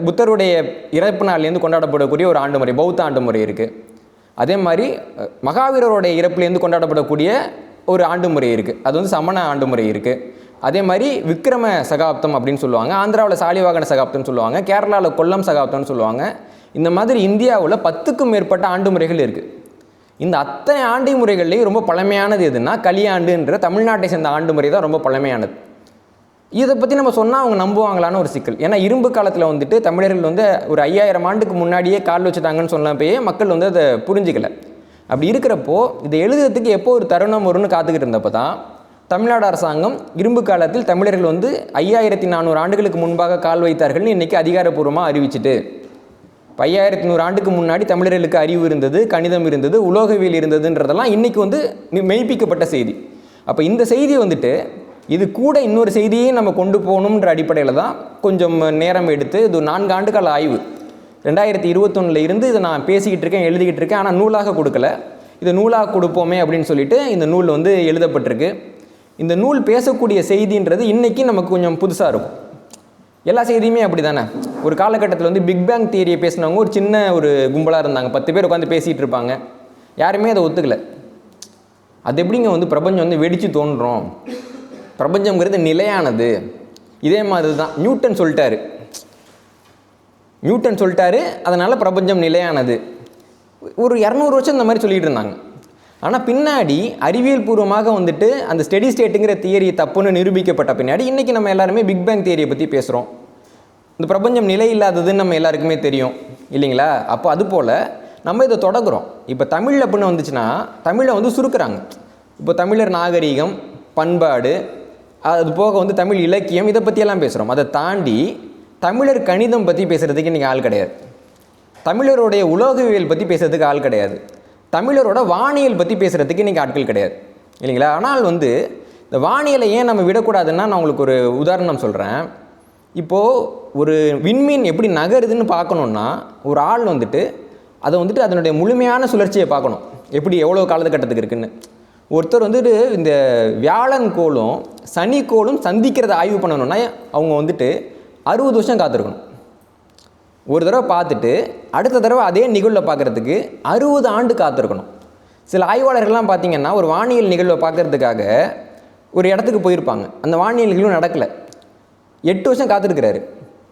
புத்தருடைய இறப்பு நாள்லேருந்து கொண்டாடப்படக்கூடிய ஒரு ஆண்டு முறை பௌத்த ஆண்டு முறை இருக்குது. அதே மாதிரி மகாவீரருடைய இறப்புலேருந்து கொண்டாடப்படக்கூடிய ஒரு ஆண்டு முறை இருக்குது, அது வந்து சமண ஆண்டு முறை இருக்குது. அதே மாதிரி விக்ரம சகாப்தம் அப்படின்னு சொல்லுவாங்க, ஆந்திராவில் சாலிவாகன சகாப்தம்னு சொல்லுவாங்க, கேரளாவில் கொல்லம் சகாப்தம்னு சொல்லுவாங்க. இந்த மாதிரி இந்தியாவில் 10க்கும் மேற்பட்ட ஆண்டு முறைகள் இருக்குது. இந்த அத்தனை ஆண்டு முறைகள்லேயும் ரொம்ப பழமையானது எதுனா கலியாண்டுன்ற தமிழ்நாட்டை சேர்ந்த ஆண்டு முறை தான் ரொம்ப பழமையானது. இதை பற்றி நம்ம சொன்னால் அவங்க நம்புவாங்களான்னு ஒரு சிக்கல். ஏன்னா இரும்பு காலத்தில் வந்துட்டு தமிழர்கள் வந்து ஒரு 5000 ஆண்டுக்கு முன்னாடியே கால் வச்சுட்டாங்கன்னு சொன்னப்பயே மக்கள் வந்து அதை புரிஞ்சிக்கலை. அப்படி இருக்கிறப்போ இதை எழுதுறதுக்கு எப்போ ஒரு தருணம் வரும்னு காத்துக்கிட்டு இருந்தப்போ தான் தமிழ்நாடு அரசாங்கம் இரும்பு காலத்தில் தமிழர்கள் வந்து 5400 ஆண்டுகளுக்கு முன்பாக கால் வைத்தார்கள்னு இன்றைக்கி அதிகாரப்பூர்வமாக அறிவிச்சிட்டு, 5100 ஆண்டுக்கு முன்னாடி தமிழர்களுக்கு அறிவு இருந்தது, கணிதம் இருந்தது, உலோகவியல் இருந்ததுன்றதெல்லாம் இன்றைக்கி வந்து மெய்ப்பிக்கப்பட்ட செய்தி. அப்போ இந்த செய்தி வந்துட்டு இது கூட இன்னொரு செய்தியை நம்ம கொண்டு போகணுன்ற அடிப்படையில் தான் கொஞ்சம் நேரம் எடுத்து இது 4 ஆண்டு கால ஆய்வு 2021 இருந்து இதை நான் பேசிக்கிட்டு இருக்கேன், எழுதிக்கிட்டு இருக்கேன். ஆனால் நூலாக கொடுக்கல, இதை நூலாக கொடுப்போமே அப்படின்னு சொல்லிட்டு இந்த நூல் வந்து எழுதப்பட்டிருக்கு. இந்த நூல் பேசக்கூடிய செய்தின்றது இன்றைக்கி நமக்கு கொஞ்சம் புதுசாக இருக்கும். எல்லா செய்தியுமே அப்படி தானே. ஒரு காலகட்டத்தில் வந்து பிக் பேங் தியரியை பேசினவங்க ஒரு சின்ன ஒரு கும்பலாக இருந்தாங்க, 10 பேர் உட்காந்து பேசிகிட்டு இருப்பாங்க, யாருமே அதை ஒத்துக்கலை. அது எப்படிங்க வந்து பிரபஞ்சம் வந்து வெடித்து தோன்றும், பிரபஞ்சம்ங்கிறது நிலையானது. இதே மாதிரி தான் நியூட்டன் சொல்லிட்டாரு, அதனால் பிரபஞ்சம் நிலையானது. ஒரு 200 வருஷம் இந்த மாதிரி சொல்லிகிட்டு இருந்தாங்க. ஆனால் பின்னாடி அறிவியல் பூர்வமாக வந்துட்டு அந்த ஸ்டெடி ஸ்டேட்டுங்கிற தியரி தப்புன்னு நிரூபிக்கப்பட்ட பின்னாடி இன்றைக்கி நம்ம எல்லாருமே பிக் பேங் தியரியை பற்றி பேசுகிறோம். இந்த பிரபஞ்சம் நிலை இல்லாததுன்னு நம்ம எல்லாருக்குமே தெரியும் இல்லைங்களா. அப்போ அதுபோல் நம்ம இதை தொடங்குறோம். இப்போ தமிழ் அப்படின்னு வந்துச்சுன்னா தமிழை வந்து சுருக்குறாங்க. இப்போ தமிழர் நாகரீகம், பண்பாடு, அது போக வந்து தமிழ் இலக்கியம், இதை பற்றியெல்லாம் பேசுகிறோம். அதை தாண்டி தமிழர் கணிதம் பற்றி பேசுகிறதுக்கு இன்றைக்கி ஆள் கிடையாது, தமிழருடைய உலோகவியல் பற்றி பேசுகிறதுக்கு ஆள் கிடையாது, தமிழரோட வானியல் பற்றி பேசுகிறதுக்கு இன்றைக்கி ஆட்கள் கிடையாது இல்லைங்களா. ஆனால் வந்து இந்த வானியலை ஏன் நம்ம விடக்கூடாதுன்னா நான் உங்களுக்கு ஒரு உதாரணம் சொல்கிறேன். இப்போது ஒரு விண்மீன் எப்படி நகருதுன்னு பார்க்கணுன்னா ஒரு ஆள் வந்துட்டு அதை வந்துட்டு அதனுடைய முழுமையான சுழற்சியை பார்க்கணும், எப்படி எவ்வளோ காலகட்டத்துக்கு இருக்குதுன்னு. ஒருத்தர் வந்துட்டு இந்த வியாழன் கோளும் சனி கோளும் சந்திக்கிறத ஆய்வு பண்ணணுன்னா அவங்க வந்துட்டு 60 வருஷம் காத்திருக்கணும். ஒரு தடவை பார்த்துட்டு அடுத்த தடவை அதே நிகழ்வில் பார்க்குறதுக்கு 60 ஆண்டு காத்திருக்கணும். சில ஆய்வாளர்கள்லாம் பார்த்திங்கன்னா ஒரு வானியல் நிகழ்வை பார்க்குறதுக்காக ஒரு இடத்துக்கு போயிருப்பாங்க. அந்த வானியல் நிகழ்வு நடக்கலை. 8 வருஷம் காத்திருக்கிறாரு.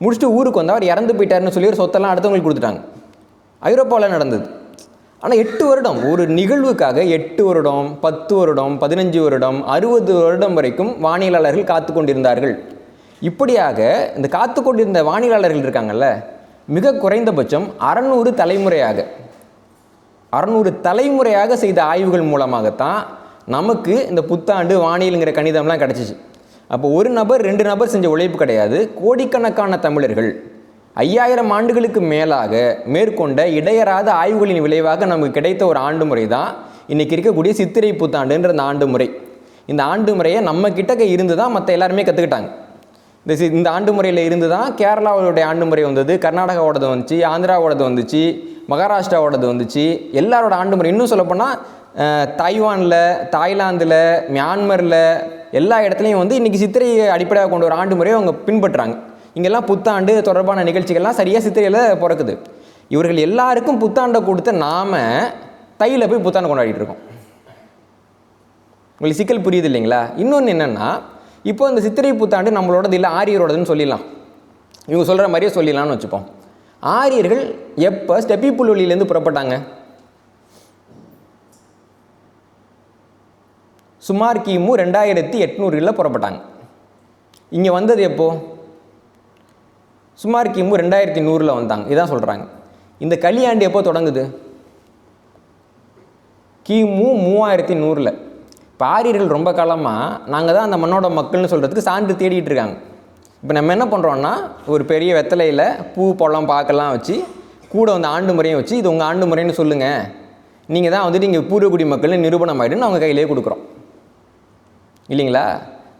முடிச்சுட்டு ஊருக்கு வந்தால் அவர் இறந்து போயிட்டாருன்னு சொல்லி ஒரு சொத்தெல்லாம் அடுத்தவங்களுக்கு கொடுத்துட்டாங்க. ஐரோப்பாவில் நடந்தது. ஆனால் 8 வருடம் ஒரு நிகழ்வுக்காக 8 வருடம், 10 வருடம், 15 வருடம், 60 வருடம் வரைக்கும் வானியலாளர்கள் காத்து கொண்டிருந்தார்கள். இப்படியாக இந்த காத்து கொண்டிருந்த வானியலாளர்கள் இருக்காங்கல்ல, மிக குறைந்தபட்சம் 600 தலைமுறையாக செய்த ஆய்வுகள் மூலமாகத்தான் நமக்கு இந்த புத்தாண்டு வானியலுங்கிற கணிதம்லாம் கிடச்சிச்சு. அப்போ ஒரு நபர் 2 நபர் செஞ்ச உழைப்பு கிடையாது. கோடிக்கணக்கான தமிழர்கள் 5000 ஆண்டுகளுக்கு மேலாக மேற்கொண்ட இடையறாத ஆய்வுகளின் விளைவாக நமக்கு கிடைத்த ஒரு ஆண்டு முறை தான் இன்றைக்கி இருக்கக்கூடிய சித்திரை புத்தாண்டுன்ற அந்த ஆண்டு முறை. இந்த ஆண்டு முறையை நம்ம கிட்டக்க இருந்து தான் மற்ற எல்லாருமே கற்றுக்கிட்டாங்க. இந்த ஆண்டு முறையில் இருந்து தான் கேரளாவுடைய ஆண்டு முறை வந்தது, கர்நாடகாவோடது வந்துச்சு, ஆந்திராவோடது வந்துச்சு, மகாராஷ்டிராவோடது வந்துச்சு, எல்லாரோட ஆண்டு முறை. இன்னும் சொல்லப்போனால் தைவானில், தாய்லாந்தில், மியான்மரில் எல்லா இடத்துலையும் வந்து இன்றைக்கி சித்திரையை அடிப்படையாக கொண்ட ஒரு ஆண்டு முறையை அவங்க பின்பற்றுறாங்க. இங்கெல்லாம் புத்தாண்டு தொடர்பான நிகழ்ச்சிகள்லாம் சரியாக சித்திரையில் பிறக்குது. இவர்கள் எல்லாருக்கும் புத்தாண்டை கொடுத்த நாம் தையில் போய் புத்தாண்டு கொண்டாடிட்டு இருக்கோம். உங்களுக்கு சிக்கல் புரியுது இல்லைங்களா? இன்னொன்று என்னென்னா, இப்போ இந்த சித்திரை புத்தாண்டு நம்மளோடது இல்லை, ஆரியரோடதுன்னு சொல்லிடலாம். இவங்க சொல்கிற மாதிரியே சொல்லிடலாம்னு வச்சுப்போம். ஆரியர்கள் எப்போ ஸ்டெப்பி புல்வெளியிலேருந்து புறப்பட்டாங்க? சுமார் கிமு 2800 புறப்பட்டாங்க. இங்கே வந்தது எப்போ? சுமார் கிமு 2100 வந்தாங்க. இதான் சொல்கிறாங்க. இந்த கலியாண்டு எப்போ தொடங்குது? கிமு 3100. இப்போ ஆரியர்கள் ரொம்ப காலமாக நாங்கள் தான் அந்த மண்ணோட மக்கள்னு சொல்கிறதுக்கு சான்று தேடிட்டு இருக்காங்க. இப்போ நம்ம என்ன பண்ணுறோன்னா, ஒரு பெரிய வெத்தலையில் பூ பழம் பாக்கெல்லாம் வச்சு கூட வந்து ஆண்டு முறையும் வச்சு, இது உங்கள் ஆண்டு முறைன்னு சொல்லுங்கள், நீங்கள் தான் வந்துட்டு இங்கே பூர்வகுடி மக்கள்னு நிரூபணம் ஆகிடுன்னு அவங்க கையிலே கொடுக்குறோம் இல்லைங்களா?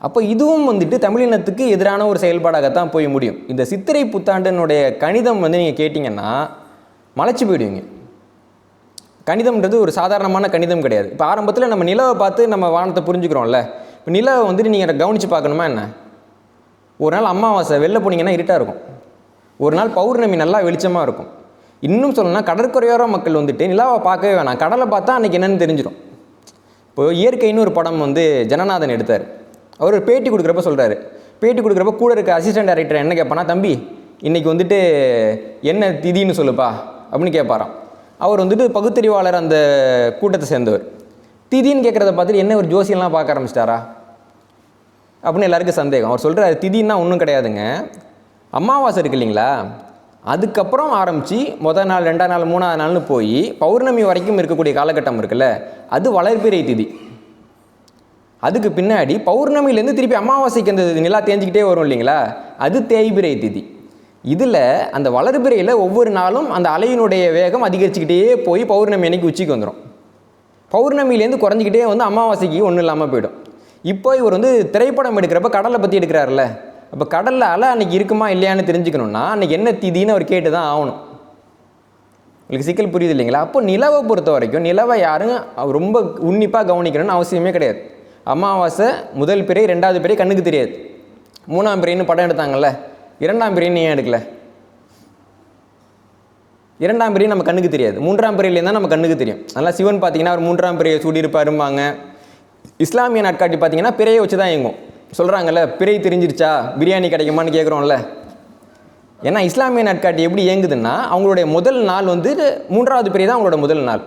அப்போ இதுவும் வந்துட்டு தமிழினத்துக்கு எதிரான ஒரு செயல்பாடாகத்தான் போய் முடியும். இந்த சித்திரை புத்தாண்டினுடைய கணிதம் வந்து நீங்கள் கேட்டிங்கன்னா மலைச்சு போயிடுவீங்க. கணிதம்ன்றது ஒரு சாதாரணமான கணிதம் கிடையாது. இப்போ ஆரம்பத்தில் நம்ம நிலவை பார்த்து நம்ம வானத்தை புரிஞ்சுக்கிறோம்ல. இப்போ நிலவை வந்துட்டு நீங்கள் கவனித்து பார்க்கணுமா என்ன? ஒரு நாள் அமாவாசை வெளில போனீங்கன்னா இருட்டாக இருக்கும், ஒரு நாள் பௌர்ணமி நல்லா வெளிச்சமாக இருக்கும். இன்னும் சொல்லணும்னா கடற்கரையோர மக்கள் வந்துட்டு நிலாவை பார்க்கவே வேணாம், கடலை பார்த்தா அன்றைக்கி என்னென்னு தெரிஞ்சிடும். இப்போ இயற்கைன்னு ஒரு படம் வந்து ஜனநாதன் எடுத்தார். அவர் பேட்டி கொடுக்குறப்ப சொல்கிறாரு, பேட்டி கொடுக்குறப்ப கூட இருக்க அசிஸ்டன்ட் டைரக்டர் என்ன கேட்பானா, தம்பி இன்றைக்கி வந்துட்டு என்ன திதின்னு சொல்லுப்பா அப்படின்னு கேட்பாராம். அவர் வந்துட்டு பகுத்தறிவாளர், அந்த கூட்டத்தை சேர்ந்தவர். திதின்னு கேட்குறத பார்த்துட்டு என்ன ஒரு ஜோசியெல்லாம் பார்க்க ஆரம்பிச்சிட்டாரா அப்படின்னு எல்லாருக்கும் சந்தேகம். அவர் சொல்கிறார், திதின்னா ஒன்றும் கிடையாதுங்க, அமாவாசை இருக்கு இல்லைங்களா, அதுக்கப்புறம் ஆரம்பித்து முதல் நாள், 2ஆம் நாள், 3ஆவது நாள்னு போய் பௌர்ணமி வரைக்கும் இருக்கக்கூடிய காலகட்டம் இருக்குல்ல, அது வளர்பிறை திதி. அதுக்கு பின்னாடி பௌர்ணமியிலேருந்து திருப்பி அமாவாசைக்கு அந்த நிலா தேஞ்சிக்கிட்டே வரும் இல்லைங்களா, அது தேய்பிறை திதி. இதில் அந்த வளர்பிறையில் ஒவ்வொரு நாளும் அந்த அலையினுடைய வேகம் அதிகரிச்சுக்கிட்டே போய் பௌர்ணமி அன்னைக்கு உச்சிக்கு வந்துடும். பௌர்ணமியிலேருந்து குறைஞ்சிக்கிட்டே வந்து அமாவாசைக்கு ஒன்றும் இல்லாமல் போயிடும். இப்போ இவர் வந்து திரைப்படம் எடுக்கிறப்ப கடலை பற்றி எடுக்கிறாருல்ல, அப்போ கடலில் அலை அன்றைக்கி இருக்குமா இல்லையான்னு தெரிஞ்சுக்கணுன்னா அன்றைக்கி என்ன திதின்னு அவர் கேட்டு தான் ஆகணும். உங்களுக்கு சிக்கல் புரியுது இல்லைங்களா? அப்போ நிலவை பொறுத்த வரைக்கும் நிலவை யாரும் ரொம்ப உன்னிப்பாக கவனிக்கணும்னு அவசியமே கிடையாது. அமாவாசை முதல் பிறை, 2வது பிறை கண்ணுக்கு தெரியாது. 3ஆம் பிறைன்னு படம் எடுத்தாங்கல்ல, 2ஆம் பிறைன்னு ஏன் எடுக்கல? 2ஆம் பிறை நம்ம கண்ணுக்கு தெரியாது, 3ஆம் பிறையிலேருந்து தான் நம்ம கண்ணுக்கு தெரியும். நல்லா சிவன் பார்த்தீங்கன்னா அவர் 3ஆம் பிறையை சூடியிருப்பாரும்பாங்க. இஸ்லாமிய நாட்காட்டி பார்த்தீங்கன்னா பிறையை வச்சு தான் இயங்கும். சொல்கிறாங்கல்ல, பிறை தெரிஞ்சிருச்சா பிரியாணி கிடைக்குமான்னு கேட்குறோம்ல. ஏன்னா இஸ்லாமிய நாட்காட்டி எப்படி இயங்குதுன்னா, அவங்களுடைய முதல் நாள் வந்து 3ஆவது பிறை தான் அவங்களோட முதல் நாள்.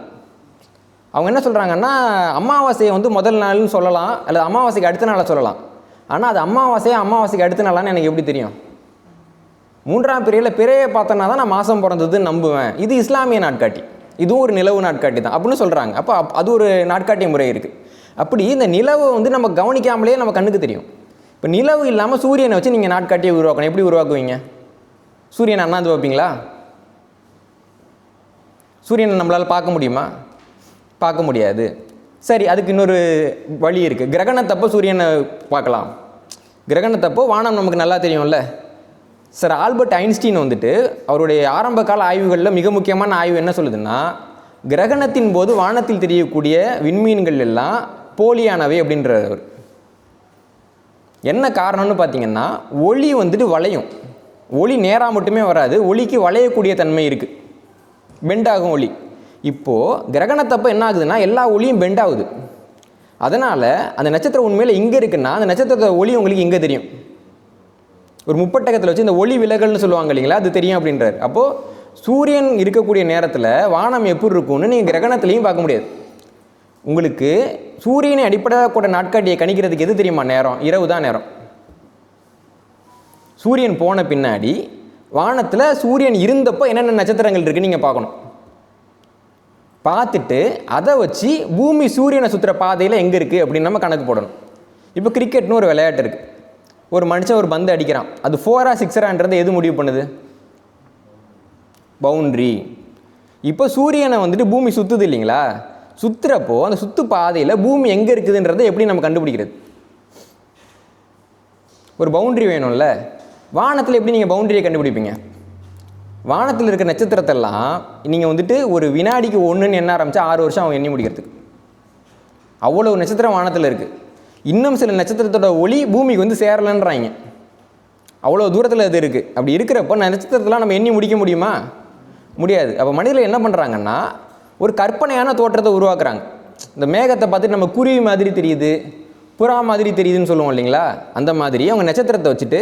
அவங்க என்ன சொல்கிறாங்கன்னா, அமாவாசையை வந்து முதல் நாள்னு சொல்லலாம், அல்லது அமாவாசைக்கு அடுத்த நாளாக சொல்லலாம். ஆனால் அது அமாவாசைக்கு அடுத்த நாளான்னு எனக்கு எப்படி தெரியும்? 3ஆம் பிறையில் பிறையை பார்த்தோன்னா தான் நான் மாதம் பிறந்ததுன்னு நம்புவேன். இது இஸ்லாமிய நாட்காட்டி, இதுவும் ஒரு நிலவு நாட்காட்டி தான் அப்படின்னு சொல்கிறாங்க. அப்போ அது ஒரு நாட்காட்டி முறை இருக்குது. அப்படி இந்த நிலவை வந்து நம்ம கவனிக்காமலே நம்ம கண்ணுக்கு தெரியும். இப்போ நிலவு இல்லாமல் சூரியனை வச்சு நீங்கள் நாட்காட்டியை உருவாக்கணும். எப்படி உருவாக்குவீங்க? சூரியனை அண்ணாந்து வைப்பீங்களா? சூரியனை நம்மளால் பார்க்க முடியுமா? பார்க்க முடியாது. சரி, அதுக்கு இன்னொரு வழி இருக்குது. கிரகணத்தப்போ சூரியனை பார்க்கலாம். கிரகணத்தப்போ வானம் நமக்கு நல்லா தெரியும்ல. சார் ஆல்பர்ட் ஐன்ஸ்டீன் வந்துட்டு அவருடைய ஆரம்ப கால ஆய்வுகளில் மிக முக்கியமான ஆய்வு என்ன சொல்லுதுன்னா, கிரகணத்தின் போது வானத்தில் தெரியக்கூடிய விண்மீன்கள் எல்லாம் போலியானவை அப்படின்றவர். என்ன காரணம்னு பார்த்தீங்கன்னா, ஒளி வந்துட்டு வளையும். ஒளி நேராக மட்டுமே வராது, ஒளிக்கு வளையக்கூடிய தன்மை இருக்குது, பெண்டாகும் ஒளி. இப்போது கிரகணத்தப்போ என்ன ஆகுதுன்னா எல்லா ஒளியும் பெண்ட் ஆகுது. அதனால் அந்த நட்சத்திரம் உண்மையில் இங்கே இருக்குன்னா அந்த நட்சத்திரத்தோட ஒளி உங்களுக்கு இங்கே தெரியும். ஒரு முப்பட்டகத்தில் வச்சு இந்த ஒளி விலகல்னு சொல்லுவாங்க இல்லைங்களா, அது தெரியும் அப்படின்றார். அப்போது சூரியன் இருக்கக்கூடிய நேரத்தில் வானம் எப்படி இருக்கும்னு நீங்கள் கிரகணத்துலேயும் பார்க்க முடியாது. உங்களுக்கு சூரியனை அடிப்படையாக கூட நாட்காட்டியை கணிக்கிறதுக்கு எது தெரியுமா நேரம்? இரவு தான் நேரம். சூரியன் போன பின்னாடி வானத்தில் சூரியன் இருந்தப்போ என்னென்ன நட்சத்திரங்கள் இருக்குன்னு நீங்கள் பார்க்கணும். பார்த்துட்டு அதை வச்சு பூமி சூரியனை சுற்றுற பாதையில் எங்கே இருக்குது அப்படின்னு நம்ம கணக்கு போடணும். இப்போ கிரிக்கெட்னு ஒரு விளையாட்டு இருக்குது. ஒரு மனுஷன் ஒரு பந்து அடிக்கிறான், அது 4-ஆ 6-ஆன்றதை எது முடிவு பண்ணுது? பவுண்ட்ரி. இப்போ சூரியனை வந்துட்டு பூமி சுற்றுது இல்லைங்களா, சுற்றுறப்போ அந்த சுற்று பாதையில் பூமி எங்கே இருக்குதுன்றதை எப்படி நம்ம கண்டுபிடிக்கிறது? ஒரு பவுண்ட்ரி வேணும்ல. வானத்தில் எப்படி நீங்கள் பவுண்டரியை கண்டுபிடிப்பீங்க? வானத்தில் இருக்கிற நட்சத்திரத்தெல்லாம் நீங்கள் வந்துட்டு ஒரு வினாடிக்கு ஒன்றுன்னு எண்ண ஆரம்பித்தா 6 வருஷம் அவங்க எண்ணி முடிக்கிறதுக்கு. அவ்வளோ நட்சத்திரம் வானத்தில் இருக்குது. இன்னும் சில நட்சத்திரத்தோட ஒளி பூமிக்கு வந்து சேரலைன்றாங்க. அவ்வளோ தூரத்தில் அது இருக்குது. அப்படி இருக்கிறப்போ நட்சத்திரத்தெல்லாம் நம்ம எண்ணி முடிக்க முடியுமா? முடியாது. அப்போ மனிதர்கள் என்ன பண்ணுறாங்கன்னா ஒரு கற்பனையான தோற்றத்தை உருவாக்குறாங்க. இந்த மேகத்தை பார்த்துட்டு நம்ம குருவி மாதிரி தெரியுது, புறா மாதிரி தெரியுதுன்னு சொல்லுவோம் இல்லைங்களா, அந்த மாதிரி அவங்க நட்சத்திரத்தை வச்சுட்டு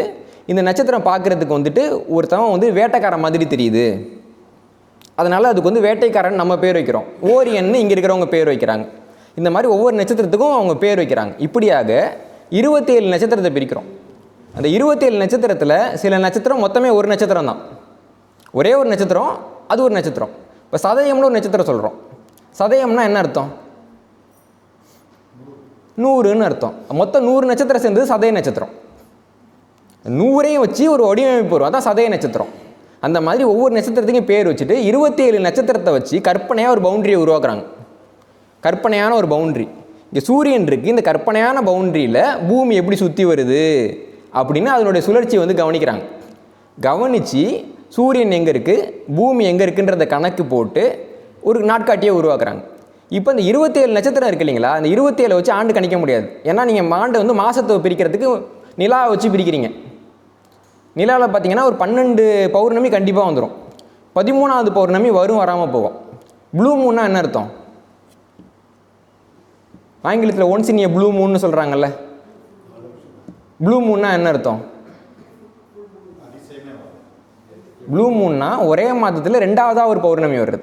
இந்த நட்சத்திரம் பார்க்குறதுக்கு வந்துட்டு ஒருத்தவன் வந்து வேட்டைக்காரன் மாதிரி தெரியுது, அதனால் அதுக்கு வந்து வேட்டைக்காரன் நம்ம பேர் வைக்கிறோம். ஓரியன்னு இங்கே இருக்கிறவங்க பேர் வைக்கிறாங்க. இந்த மாதிரி ஒவ்வொரு நட்சத்திரத்துக்கும் அவங்க பேர் வைக்கிறாங்க. இப்படியாக 27 நட்சத்திரத்தை பிரிக்கிறோம். அந்த 27 நட்சத்திரத்தில் சில நட்சத்திரம் மொத்தமே ஒரு நட்சத்திரம் தான், ஒரே ஒரு நட்சத்திரம், அது ஒரு நட்சத்திரம். இப்போ சதயம்னு ஒரு நட்சத்திரம் சொல்கிறோம். சதயம்னா என்ன அர்த்தம்? 100ன்னு அர்த்தம். மொத்தம் 100 நட்சத்திரம் சேர்ந்தது சதய நட்சத்திரம். 100ஐயும் வச்சு ஒரு வடிவமைப்பு வரும், அதான் சதய நட்சத்திரம். அந்த மாதிரி ஒவ்வொரு நட்சத்திரத்துக்கும் பேர் வச்சுட்டு 27 நட்சத்திரத்தை வச்சு கற்பனையாக ஒரு பவுண்டரியை உருவாக்குறாங்க. கற்பனையான ஒரு பவுண்ட்ரி. இங்கே சூரியன் இருக்குது, இந்த கற்பனையான பவுண்ட்ரியில் பூமி எப்படி சுற்றி வருது அப்படின்னு அதனுடைய சுழற்சியை வந்து கவனிக்கிறாங்க. கவனித்து சூரியன் எங்கே இருக்குது, பூமி எங்கே இருக்குன்றத கணக்கு போட்டு ஒரு நாட்காட்டியை உருவாக்குறாங்க. இப்போ இந்த 27 நட்சத்திரம் இருக்குது இல்லைங்களா, அந்த 27 வச்சு ஆண்டு கணிக்க முடியாது. ஏன்னா நீங்கள் ஆண்டு வந்து மாதத்தை பிரிக்கிறதுக்கு நிலாவை வச்சு பிரிக்கிறீங்க. நிலாவில் பார்த்தீங்கன்னா ஒரு 12 பௌர்ணமி கண்டிப்பாக வந்துடும். 13வது பௌர்ணமி வரும் வராமல் போகும். ப்ளூ மூன்னா என்ன அர்த்தம்? ஆங்கிலத்தில் ஒன்ஸ் இன் ஏ ப்ளூ மூன்னு சொல்கிறாங்கல்ல, ப்ளூ மூன்னா என்ன அர்த்தம்? ப்ளூ மூன்னா ஒரே மாதத்தில் 2வதாக ஒரு பௌர்ணமி வருது.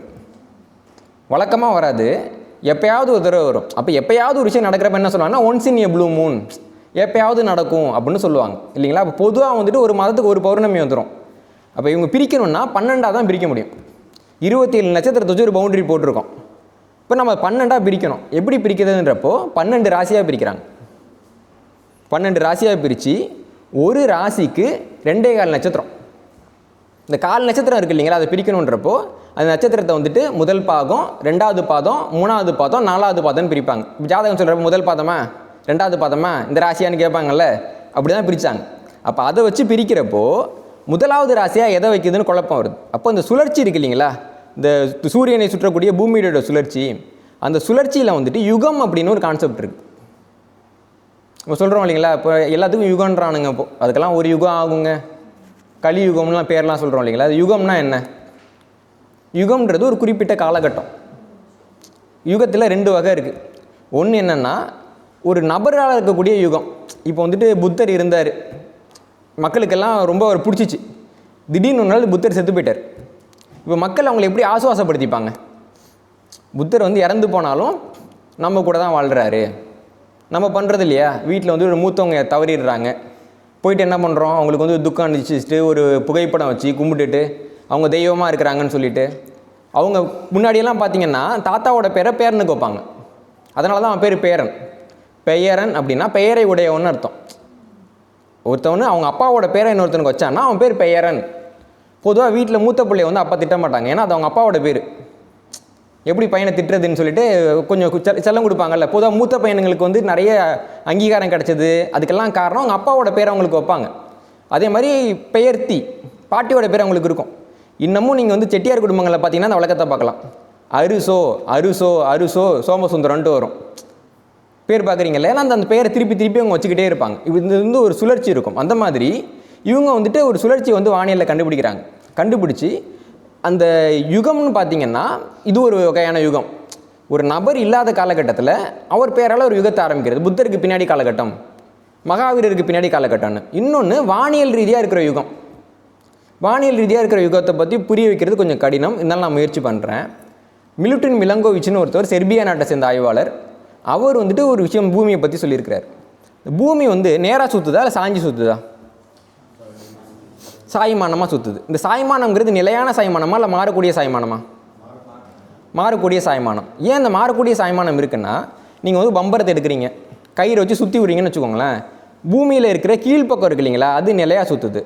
வழக்கமாக வராது, எப்போயாவது ஒரு தடவை வரும். அப்போ எப்போயாவது ஒரு விஷயம் நடக்கிறப்ப என்ன சொல்லுவாங்கன்னா once in A blue Moon, எப்போயாவது நடக்கும் அப்படின்னு சொல்லுவாங்க இல்லைங்களா. அப்போ பொதுவாக வந்துட்டு ஒரு மாதத்துக்கு ஒரு பௌர்ணமி வந்துடும். அப்போ இவங்க பிரிக்கணும்னா 12ஆக தான் பிரிக்க முடியும். 27 நட்சத்திரத்தை வச்சு ஒரு பவுண்டரி போட்டிருக்கோம். இப்போ நம்ம 12ஆக பிரிக்கணும். எப்படி பிரிக்கிறதுன்றப்போ 12 ராசியாக பிரிக்கிறாங்க. 12 ராசியாக பிரித்து ஒரு ராசிக்கு 2.25 நட்சத்திரம். இந்த 4 நட்சத்திரம் இருக்குது இல்லைங்களா, அதை பிரிக்கணுன்றப்போ அந்த நட்சத்திரத்தை வந்துட்டு முதல் பாதம், 2வது பாதம், 3வது பாதம், 4வது பாதம்னு பிரிப்பாங்க. இப்போ ஜாதகம் சொல்கிறப்ப முதல் பாதமா 2வது பாதமா இந்த ராசியான்னு கேட்பாங்கல்ல, அப்படி தான் பிரித்தாங்க. அப்போ அதை வச்சு பிரிக்கிறப்போ முதலாவது ராசியாக எதை வைக்குதுன்னு குழப்பம் வருது. அப்போ இந்த சுழற்சி இருக்குது இல்லைங்களா, இந்த சூரியனை சுற்றக்கூடிய பூமியோட சுழற்சி, அந்த சுழற்சியில் வந்துட்டு யுகம் அப்படின்னு ஒரு கான்செப்ட் இருக்குது. இப்போ சொல்கிறோம் இல்லைங்களா, இப்போ எல்லாத்துக்கும் யுகன்றானுங்க. இப்போ அதுக்கெல்லாம் ஒரு யுகம் ஆகுங்க, கலியுகம்லாம் பேர்லாம் சொல்கிறோம் இல்லைங்களா. அது யுகம்னா என்ன? யுகம்ன்றது ஒரு குறிப்பிட்ட காலகட்டம். யுகத்தில் 2 வகை இருக்குது. ஒன்று என்னென்னா ஒரு நபரால் இருக்கக்கூடிய யுகம். இப்போ வந்துட்டு புத்தர் இருந்தார், மக்களுக்கெல்லாம் ரொம்ப அவர் பிடிச்சிச்சு. திடீர்னு ஒரு நாள் புத்தர் செத்து போயிட்டார். இப்போ மக்கள் அவங்களை எப்படி ஆசுவாசப்படுத்திப்பாங்க? புத்தர் வந்து இறந்து போனாலும் நம்ம கூட தான் வாழ்கிறாரு, நம்ம பண்ணுறது இல்லையா. வீட்டில் வந்து ஒரு மூத்தவங்க தவறிடுறாங்க, போயிட்டு என்ன பண்ணுறோம், அவங்களுக்கு வந்து துக்கம் அனுப்பிச்சிட்டு ஒரு புகைப்படம் வச்சு கும்பிட்டுட்டு அவங்க தெய்வமாக இருக்கிறாங்கன்னு சொல்லிட்டு. அவங்க முன்னாடியெல்லாம் பார்த்திங்கன்னா தாத்தாவோட பேரை பேரனுக்கு வைப்பாங்க. அதனால தான் அவன் பேர் பேரன். பெயரன் அப்படின்னா பெயரை உடையவன்னு அர்த்தம். ஒருத்தவனு அவங்க அப்பாவோட பேரை இன்னொருத்தனுக்கு வச்சான்னா அவன் பேர் பெயரன். பொதுவாக வீட்டில் மூத்த பிள்ளைய வந்து அப்பா திட்ட மாட்டாங்க, ஏன்னா அது அவங்க அப்பாவோட பேர். எப்படி பையனை திட்டுறதுன்னு சொல்லிட்டு கொஞ்சம் செல்லம் கொடுப்பாங்கல்ல. பொதுவாக மூத்த பையனுங்களுக்கு வந்து நிறைய அங்கீகாரம் கிடச்சிது, அதுக்கெல்லாம் காரணம் அவங்க அப்பாவோட பேரை அவங்களுக்கு வைப்பாங்க. அதே மாதிரி பெயர்த்தி பாட்டியோட பேர் அவங்களுக்கு இருக்கும். இன்னமும் நீங்கள் வந்து செட்டியார் குடும்பங்களில் பார்த்தீங்கன்னா அந்த வழக்கத்தை பார்க்கலாம். அருசோ அருசோ அருசோ சோமசுந்தரன்ட்டு வரும் பேர் பார்க்குறீங்களே. ஏன்னா அந்த பேரை திருப்பி திருப்பி அவங்க வச்சுக்கிட்டே இருப்பாங்க. இது வந்து ஒரு சுழற்சி இருக்கும். அந்த மாதிரி இவங்க வந்துட்டு ஒரு சுழற்சியை வந்து வானியலில் கண்டுபிடிக்கிறாங்க. கண்டுபிடிச்சி அந்த யுகம்னு பார்த்திங்கன்னா இது ஒரு வகையான யுகம். ஒரு நபர் இல்லாத காலகட்டத்தில் அவர் பேரால் ஒரு யுகத்தை ஆரம்பிக்கிறது. புத்தருக்கு பின்னாடி காலகட்டம், மகாவீரருக்கு பின்னாடி காலகட்டம்னு. இன்னொன்று வானியல் ரீதியாக இருக்கிற யுகம். வானியல் ரீதியாக இருக்கிற யுகத்தை பற்றி புரிய வைக்கிறது கொஞ்சம் கடினம், இருந்தாலும் நான் முயற்சி பண்ணுறேன். மிலுட்டின் மிலங்கோவிச்னு ஒருத்தர், செர்பியா நாட்டை சேர்ந்த ஆய்வாளர். அவர் வந்துட்டு ஒரு விஷயம் பூமியை பற்றி சொல்லியிருக்கிறார். பூமி வந்து நேராக சுற்றுதா இல்லை சாஞ்சி சுற்றுதா? சாய்மானமாக சுற்றுது. இந்த சாய்மானம்ங்கிறது நிலையான சாய்மானமா இல்லை மாறக்கூடிய சாய்மானமா? மாறக்கூடிய சாய்மானம். ஏன் இந்த மாறக்கூடிய சாய்மானம் இருக்குன்னா, நீங்கள் வந்து பம்பரத்தை எடுக்கிறீங்க, கயிறை வச்சு சுற்றி விடுறீங்கன்னு வச்சுக்கோங்களேன். பூமியில் இருக்கிற கீழ்ப்பக்கம் இருக்கு இல்லைங்களா, அது நிலையாக சுற்றுது.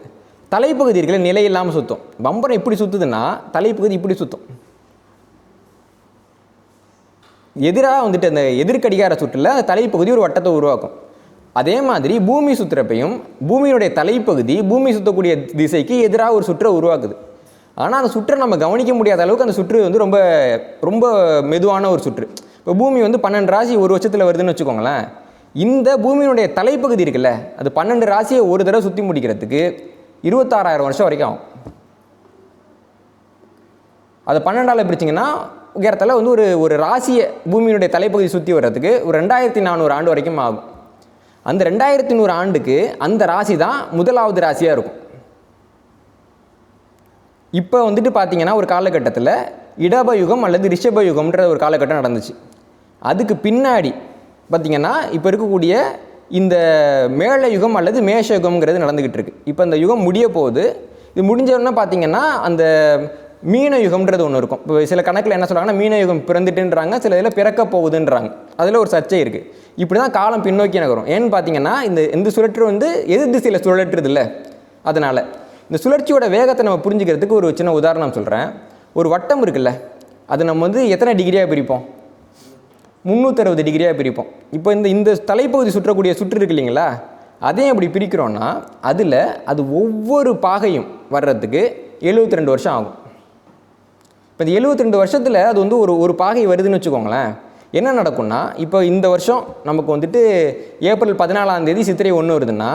தலைப்பகுதி இருக்கிற நிலை இல்லாமல் சுற்றும். பம்பரம் இப்படி சுற்றுதுன்னா தலைப்பகுதி இப்படி சுற்றும். எதிராக வந்துட்டு அந்த எதிர்கடிகார சுற்றில் அந்த தலைப்பகுதி ஒரு வட்டத்தை உருவாக்கும். அதே மாதிரி பூமி சுற்றுறப்பையும் பூமியினுடைய தலைப்பகுதி பூமி சுற்றக்கூடிய திசைக்கு எதிராக ஒரு சுற்றை உருவாக்குது. ஆனால் அந்த சுற்றை நம்ம கவனிக்க முடியாத அளவுக்கு அந்த சுற்று வந்து ரொம்ப ரொம்ப மெதுவான ஒரு சுற்று. இப்போ பூமி வந்து 12 ராசி ஒரு வருஷத்தில் வருதுன்னு வச்சுக்கோங்களேன். இந்த பூமியினுடைய தலைப்பகுதி இருக்குல்ல, அது 12 ராசியை ஒரு தடவை சுற்றி முடிக்கிறதுக்கு 26,000 வருஷம் வரைக்கும் ஆகும். அதை 12ஆல் பிரிச்சிங்கன்னா உயரத்தில் வந்து ஒரு ராசியை பூமியினுடைய தலைப்பகுதி சுற்றி வர்றதுக்கு ஒரு 2400 ஆண்டு வரைக்கும் ஆகும். அந்த 2100 ஆண்டுக்கு அந்த ராசி தான் முதலாவது ராசியாக இருக்கும். இப்போ வந்துட்டு பார்த்தீங்கன்னா ஒரு காலகட்டத்தில் இடபயுகம் அல்லது ரிஷபயுகம்ன்ற ஒரு காலகட்டம் நடந்துச்சு. அதுக்கு பின்னாடி பார்த்திங்கன்னா இப்போ இருக்கக்கூடிய இந்த மேல யுகம் அல்லது மேஷ யுகம்ங்கிறது நடந்துக்கிட்டு இருக்குது. இப்போ அந்த யுகம் முடிய போகுது. இது முடிஞ்சோன்னா பார்த்திங்கன்னா அந்த மீன யுகம்ன்றது ஒன்று இருக்கும். இப்போ சில கணக்கில் என்ன சொல்கிறாங்கன்னா மீன யுகம் பிறந்துட்டுன்றாங்க, சில இதில் பிறக்க போகுதுன்றாங்க. அதில் ஒரு சர்ச்சை இருக்குது. இப்படி தான் காலம் பின்னோக்கி நகரும். ஏன்னு பார்த்தீங்கன்னா இந்த சுழற்று வந்து எதிர் திசையில் சுழற்றுது இல்லை, அதனால் இந்த சுழற்சியோட வேகத்தை நம்ம புரிஞ்சுக்கிறதுக்கு ஒரு சின்ன உதாரணம் சொல்கிறேன். ஒரு வட்டம் இருக்குல்ல, அது நம்ம வந்து எத்தனை டிகிரியாக பிரிப்போம்? 360 டிகிரியாக பிரிப்போம். இப்போ இந்த தலைப்பகுதி சுற்றக்கூடிய சுற்று இருக்கு இல்லைங்களா, அதையும் அப்படி பிரிக்கிறோன்னா அது ஒவ்வொரு பாகையும் வர்றதுக்கு 72 வருஷம் ஆகும். இப்போ இந்த 72 வருஷத்தில் அது வந்து ஒரு பாகை வருதுன்னு வச்சுக்கோங்களேன். என்ன நடக்கும்னா, இப்போ இந்த வருஷம் நமக்கு வந்துட்டு ஏப்ரல் 14ஆம் தேதி சித்திரை 1 வருதுன்னா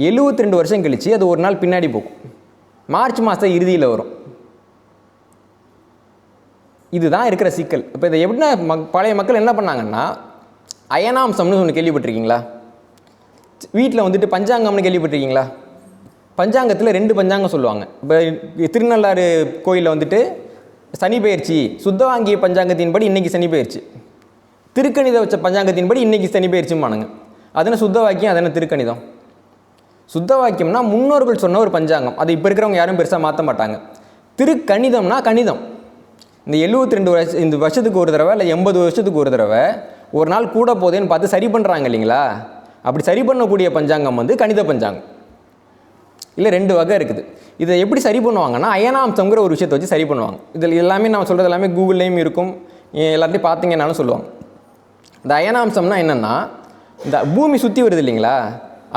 72 வருஷம் கழித்து அது ஒரு நாள் பின்னாடி போகும். மார்ச் மாத இறுதியில் வரும். இதுதான் இருக்கிற சிக்கல். இப்போ இதை எப்படின்னா பழைய மக்கள் என்ன பண்ணாங்கன்னா, அயனாம்சம்னு ஒன்று கேள்விப்பட்டிருக்கீங்களா? வீட்டில் வந்துட்டு பஞ்சாங்கம்னு கேள்விப்பட்டிருக்கீங்களா? பஞ்சாங்கத்தில் 2 பஞ்சாங்கம் சொல்லுவாங்க. இப்போ திருநள்ளாறு கோயிலில் வந்துட்டு சனி பெயர்ச்சி, சுத்தவாங்கிய பஞ்சாங்கத்தின்படி இன்றைக்கி சனி பெயர்ச்சி, திருக்கணித வச்ச பஞ்சாங்கத்தின்படி இன்றைக்கி சனி பெயர்ச்சிம்பானுங்க. அதனால் சுத்த வாக்கியம், அதனால் திருக்கணிதம். சுத்த வாக்கியம்னா முன்னோர்கள் சொன்ன ஒரு பஞ்சாங்கம். அது இப்போ இருக்கிறவங்க யாரும் பெருசாக மாற்ற மாட்டாங்க. திருக்கணிதம்னா கணிதம். இந்த 72 வருஷத்துக்கு ஒரு தடவை இல்லை 80 வருஷத்துக்கு ஒரு தடவை ஒரு நாள் கூட போதேன்னு பார்த்து சரி பண்ணுறாங்க இல்லைங்களா? அப்படி சரி பண்ணக்கூடிய பஞ்சாங்கம் வந்து கணித பஞ்சாங்கம். இல்லை 2 வகை இருக்குது. இதை எப்படி சரி பண்ணுவாங்கன்னா, அயனாம்சங்கிற ஒரு விஷயத்தை வச்சு சரி பண்ணுவாங்க. இதில் எல்லாமே நான் சொல்கிறது எல்லாமே கூகுள்லேயும் இருக்கும், எல்லாத்தையும் பார்த்தீங்கன்னாலும் சொல்லுவாங்க. இந்த அயனாம்சம்னா என்னென்னா, இந்த பூமி சுற்றி வருது இல்லைங்களா,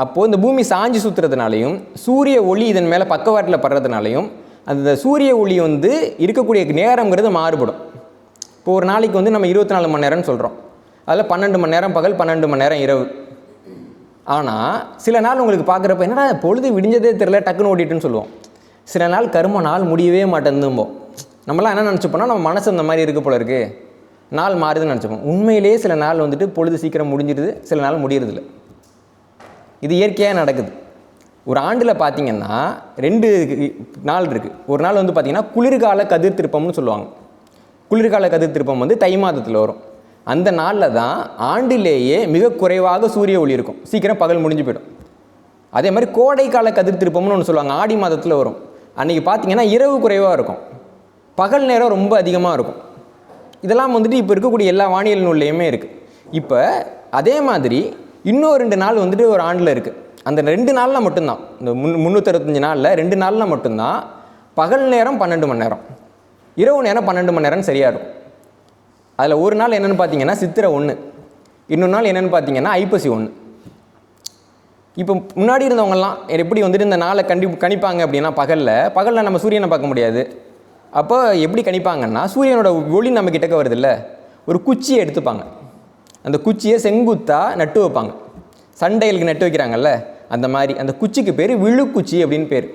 அப்போது இந்த பூமி சாஞ்சி சுற்றுறதுனாலையும் சூரிய ஒளி இதன் மேலே பக்கவாட்டில் படுறதுனாலையும் அந்த சூரிய ஒளி வந்து இருக்கக்கூடிய நேரங்கிறது மாறுபடும். இப்போ ஒரு நாளைக்கு வந்து நம்ம 24 மணி நேரம்னு சொல்கிறோம். அதில் 12 மணி நேரம் பகல், 12 மணி நேரம் இரவு. ஆனால் சில நாள் உங்களுக்கு பார்க்குறப்ப என்னடா பொழுது விடிஞ்சதே தெரியல, டக்குன்னு ஓடிட்டுன்னு சொல்லுவோம். சில நாள் கரும நாள் முடியவே மாட்டேன்னும்போம். நம்மளாம் என்ன நினச்சிப்போம்னா, நம்ம மனசு அந்த மாதிரி இருக்க போல இருக்குது, நாள் மாறுதுன்னு நினச்சிப்போம். உண்மையிலேயே சில நாள் வந்துட்டு பொழுது சீக்கிரம் முடிஞ்சிடுது, சில நாள் முடியறதில்ல. இது இயற்கையாக நடக்குது. ஒரு ஆண்டில் பார்த்திங்கன்னா 2 நாள் இருக்குது. ஒரு நாள் வந்து பார்த்திங்கன்னா குளிர்கால கதிர் திருப்பம்னு சொல்லுவாங்க. குளிர்கால கதிர் திருப்பம் வந்து தை மாதத்தில் வரும். அந்த நாளில் தான் ஆண்டிலேயே மிக குறைவாக சூரிய ஒளி இருக்கும், சீக்கிரம் பகல் முடிஞ்சு போயிடும். அதே மாதிரி கோடைக்கால கதிர் திருப்பம்னு ஒன்று சொல்லுவாங்க, ஆடி மாதத்தில் வரும். அன்றைக்கி பார்த்திங்கன்னா இரவு குறைவாக இருக்கும், பகல் நேரம் ரொம்ப அதிகமாக இருக்கும். இதெல்லாம் வந்துட்டு இப்போ இருக்கக்கூடிய எல்லா வானியல் நூல்லையுமே இருக்குது. இப்போ அதே மாதிரி இன்னும் 2 நாள் வந்துட்டு ஒரு ஆண்டில் இருக்குது. அந்த 2 நாளில் மட்டும்தான், இந்த 365 நாளில் 2 நாளில் மட்டும்தான் பகல் நேரம் 12 மணி நேரம், இரவு நேரம் 12 மணி நேரம் சரியாக இருக்கும். அதில் ஒரு நாள் என்னென்னு பார்த்தீங்கன்னா சித்திரை 1, இன்னொரு நாள் என்னென்னு பார்த்தீங்கன்னா ஐப்பசி 1. இப்போ முன்னாடி இருந்தவங்கலாம் எப்படி வந்துட்டு இந்த நாளை கணிப்பாங்க அப்படின்னா, பகலில் நம்ம சூரியனை பார்க்க முடியாது. அப்போ எப்படி கணிப்பாங்கன்னா, சூரியனோட ஒளி நம்ம கிட்டக்க வருது இல்லை, ஒரு குச்சியை எடுத்துப்பாங்க. அந்த குச்சியை செங்குத்தாக நட்டு வைப்பாங்க. சண்டைகளுக்கு நட்டு வைக்கிறாங்கல்ல, அந்த மாதிரி அந்த குச்சிக்கு பேர் விழுக்குச்சி அப்படின்னு பேர்.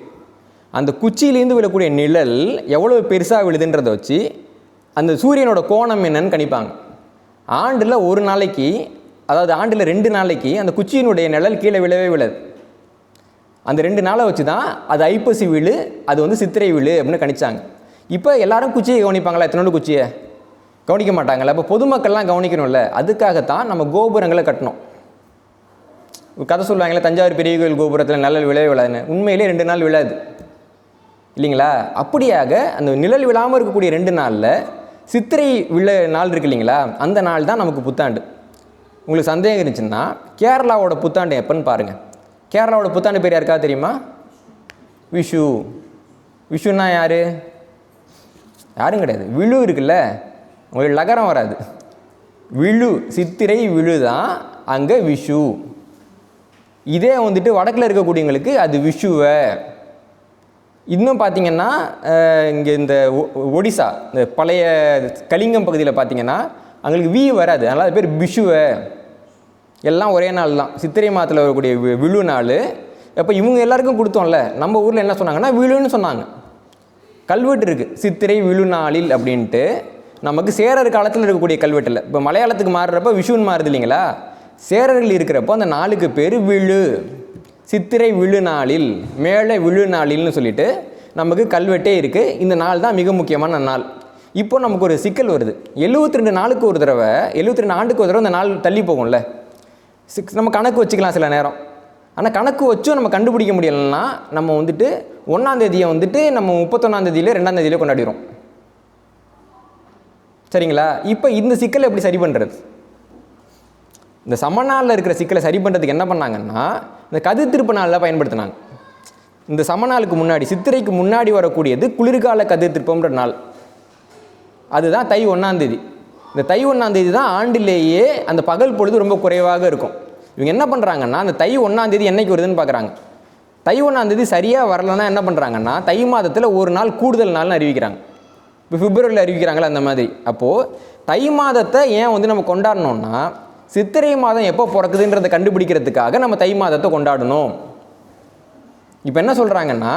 அந்த குச்சியிலேருந்து விழக்கூடிய நிழல் எவ்வளோ பெருசாக விழுதுன்றதை வச்சு அந்த சூரியனோட கோணம் என்னன்னு கணிப்பாங்க. ஆண்டில் ஒரு நாளைக்கு, அதாவது ஆண்டில் 2 நாளைக்கு அந்த குச்சியினுடைய நிழல் கீழே விழவே விழாது. அந்த 2 நாளை வச்சு தான் அது ஐப்பசி விழு, அது வந்து சித்திரை விழு அப்படின்னு கணிச்சாங்க. இப்போ எல்லாரும் குச்சியை கவனிப்பாங்களா? எத்தனோண்டு குச்சியை கவனிக்க மாட்டாங்களா? இப்போ பொதுமக்கள்லாம் கவனிக்கணும்ல, அதுக்காகத்தான் நம்ம கோபுரங்களை கட்டணும். கதை சொல்லுவாங்களே, தஞ்சாவூர் பெரிய கோயில் கோபுரத்தில் நிழல் விழவே விழாதுன்னு. உண்மையிலே 2 நாள் விழாது இல்லைங்களா? அப்படியாக அந்த நிழல் விழாமல் இருக்கக்கூடிய 2 நாளில் சித்திரை விழ நாள் இருக்கு இல்லைங்களா, அந்த நாள் தான் நமக்கு புத்தாண்டு. உங்களுக்கு சந்தேகம் இருந்துச்சுன்னா கேரளாவோட புத்தாண்டு எப்போன்னு பாருங்கள். கேரளாவோட புத்தாண்டு பேர் யாருக்கா தெரியுமா? விஷு. விஷுன்னா யார்? யாரும் கிடையாது. விழு இருக்குல்ல, உங்களுக்கு லகரம் வராது. விழு, சித்திரை விழு தான் அங்கே விஷு. இதே வந்துட்டு வடக்கில் இருக்கக்கூடியவங்களுக்கு அது விஷுவை. இன்னும் பார்த்தீங்கன்னா இங்கே இந்த ஒடிசா, இந்த பழைய கலிங்கம் பகுதியில் பார்த்தீங்கன்னா அவங்களுக்கு வி வராது, அதனால் அது பேர் விஷுவை. எல்லாம் ஒரே நாள் தான், சித்திரை மாதத்தில் வரக்கூடிய விழு நாள். அப்போ இவங்க எல்லாருக்கும் கொடுத்தோம்ல, நம்ம ஊரில் என்ன சொன்னாங்கன்னா விழுன்னு சொன்னாங்க. கல்வெட்டு இருக்குது சித்திரை விழு நாளில் அப்படின்ட்டு. நமக்கு சேரர் காலத்தில் இருக்கக்கூடிய கல்வெட்டில் இப்போ மலையாளத்துக்கு மாறுறப்ப விஷுன்னு மாறுது இல்லைங்களா, சேரர்கள் இருக்கிறப்போ அந்த நாளுக்கு பேர் விழு, சித்திரை விழு நாளில், மேலே விழு நாளில்னு சொல்லிட்டு நமக்கு கல்வெட்டே இருக்குது. இந்த நாள் தான் மிக முக்கியமான நாள். இப்போ நமக்கு ஒரு சிக்கல் வருது. 72 நாளுக்கு ஒரு தடவை, 72 ஆண்டுக்கு ஒரு தடவை இந்த நாள் தள்ளி போகும்ல. நம்ம கணக்கு வச்சுக்கலாம் சில நேரம். ஆனால் கணக்கு வச்சும் நம்ம கண்டுபிடிக்க முடியலைன்னா நம்ம வந்துட்டு 1ஆம் தேதியை வந்துட்டு நம்ம 31ஆம் தேதியிலே 2ஆம் தேதியிலே கொண்டாடிடும். சரிங்களா? இப்போ இந்த சிக்கலை எப்படி சரி பண்ணுறது? இந்த சமநாளில் இருக்கிற சிக்கலை சரி பண்ணுறதுக்கு என்ன பண்ணாங்கன்னா, இந்த கதிர் திருப்பு நாளில் பயன்படுத்தினாங்க. இந்த சமநாளுக்கு முன்னாடி, சித்திரைக்கு முன்னாடி வரக்கூடியது குளிர்கால கதிர் திருப்பம்ன்ற நாள். அதுதான் தை 1ஆம் தேதி. இந்த தை 1ஆம் தேதி தான் ஆண்டிலேயே அந்த பகல் பொழுது ரொம்ப குறைவாக இருக்கும். இவங்க என்ன பண்ணுறாங்கன்னா, அந்த தை 1ஆம் தேதி என்னைக்கு வருதுன்னு பார்க்குறாங்க. தை 1ஆம் தேதி சரியாக வரலன்னா என்ன பண்ணுறாங்கன்னா, தை மாதத்தில் ஒரு நாள் கூடுதல் நாள்னு அறிவிக்கிறாங்க. இப்போ பிப்ரவரியில் அறிவிக்கிறாங்களா அந்த மாதிரி. அப்போது தை மாதத்தை ஏன் வந்து நம்ம கொண்டாடணும்னா, சித்திரை மாதம் எப்போ பிறக்குதுன்றதை கண்டுபிடிக்கிறதுக்காக நம்ம தை மாதத்தை கொண்டாடணும். இப்போ என்ன சொல்கிறாங்கன்னா,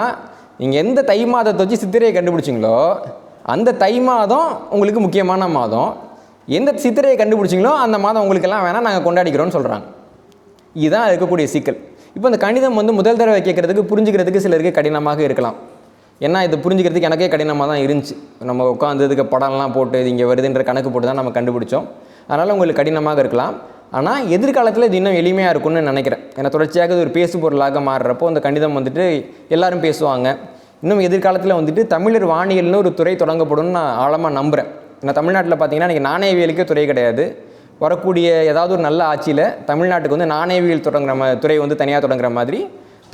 நீங்கள் எந்த தை மாதத்தை வச்சு சித்திரையை கண்டுபிடிச்சிங்களோ அந்த தை மாதம் உங்களுக்கு முக்கியமான மாதம். எந்த சித்திரையை கண்டுபிடிச்சிங்களோ அந்த மாதம் உங்களுக்கெல்லாம் வேணால் நாங்கள் கொண்டாடிக்கிறோன்னு சொல்கிறாங்க. இதுதான் இருக்கக்கூடிய சிக்கல். இப்போ இந்த கணிதம் வந்து முதல் தடவை கேட்குறதுக்கு புரிஞ்சுக்கிறதுக்கு சிலருக்கு கடினமாக இருக்கலாம். ஏன்னா இது புரிஞ்சுக்கிறதுக்கு எனக்கே கடினமாக தான் இருந்துச்சு. நம்ம உட்காந்துதுக்கு படம்லாம் போட்டு இது இங்கே வருதுன்ற கணக்கு போட்டு தான் நம்ம கண்டுபிடிச்சோம். அதனால் உங்களுக்கு கடினமாக இருக்கலாம். ஆனால் எதிர்காலத்தில் இது இன்னும் எளிமையாக இருக்கும்னு நினைக்கிறேன். ஏன்னா தொடர்ச்சியாக இது ஒரு பேசு பொருளாக மாறுறப்போ அந்த கணிதம் வந்துட்டு எல்லாரும் பேசுவாங்க. இன்னும் எதிர்காலத்தில் வந்துட்டு தமிழர் வானியல்னு ஒரு துறை தொடங்கப்படும்னு நான் ஆழமாக நம்புகிறேன். ஏன்னா தமிழ்நாட்டில் பார்த்தீங்கன்னா இன்றைக்கி நாணயவியலுக்கே துறை கிடையாது. வரக்கூடிய ஏதாவது ஒரு நல்ல ஆட்சியில் தமிழ்நாட்டுக்கு வந்து நாணயவியல் தொடங்குற துறை வந்து தனியாக தொடங்குற மாதிரி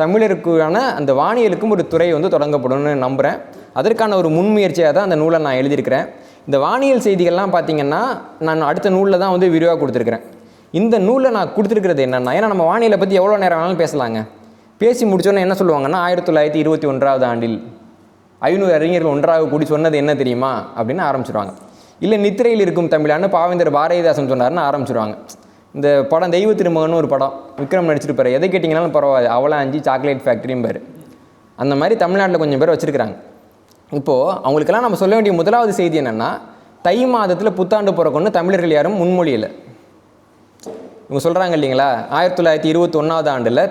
தமிழருக்கான அந்த வானியலுக்கும் ஒரு துறை வந்து தொடங்கப்படும்னு நம்புகிறேன். அதற்கான ஒரு முன்முயற்சியாக தான் அந்த நூலை நான் எழுதியிருக்கிறேன். இந்த வானியல் செய்திகள்லாம் பார்த்திங்கன்னா நான் அடுத்த நூலில் தான் வந்து விரிவாக கொடுத்துருக்குறேன். இந்த நூலில் நான் கொடுத்துருக்கிறது என்னென்னா, ஏன்னா நம்ம வானியலை பற்றி எவ்வளோ நேரம் வேணாலும் பேசலாங்க. பேசி முடிச்சோன்னே என்ன சொல்லுவாங்கன்னா, 1921ஆம் ஆண்டில் 500 அறிஞர்கள் ஒன்றாக கூடி சொன்னது என்ன தெரியுமா அப்படின்னு ஆரம்பிச்சிடுவாங்க. இல்லை நித்திரையில் இருக்கும் தமிழான்னு பாவேந்தர் பாரதிதாசன் சொன்னார்னு ஆரம்பிச்சிடுவாங்க. இந்த படம் தெய்வ திருமகன்னு ஒரு படம் விக்ரம் நடிச்சிருப்பாரு. எதை கேட்டிங்கனாலும் பரவாயில்ல, அவலாஞ்சி சாக்லேட் ஃபேக்ட்ரியும் பேர். அந்த மாதிரி தமிழ்நாட்டில் கொஞ்சம் பேர் வச்சுருக்கிறாங்க. இப்போது அவங்களுக்கெல்லாம் நம்ம சொல்ல வேண்டிய முதலாவது செய்தி என்னென்னா, தை மாதத்தில் புத்தாண்டு பிறக்கணும்னு தமிழர்கள் யாரும் முன்மொழியலை. இவங்க சொல்கிறாங்க இல்லைங்களா, 1921ஆவது ஆண்டில்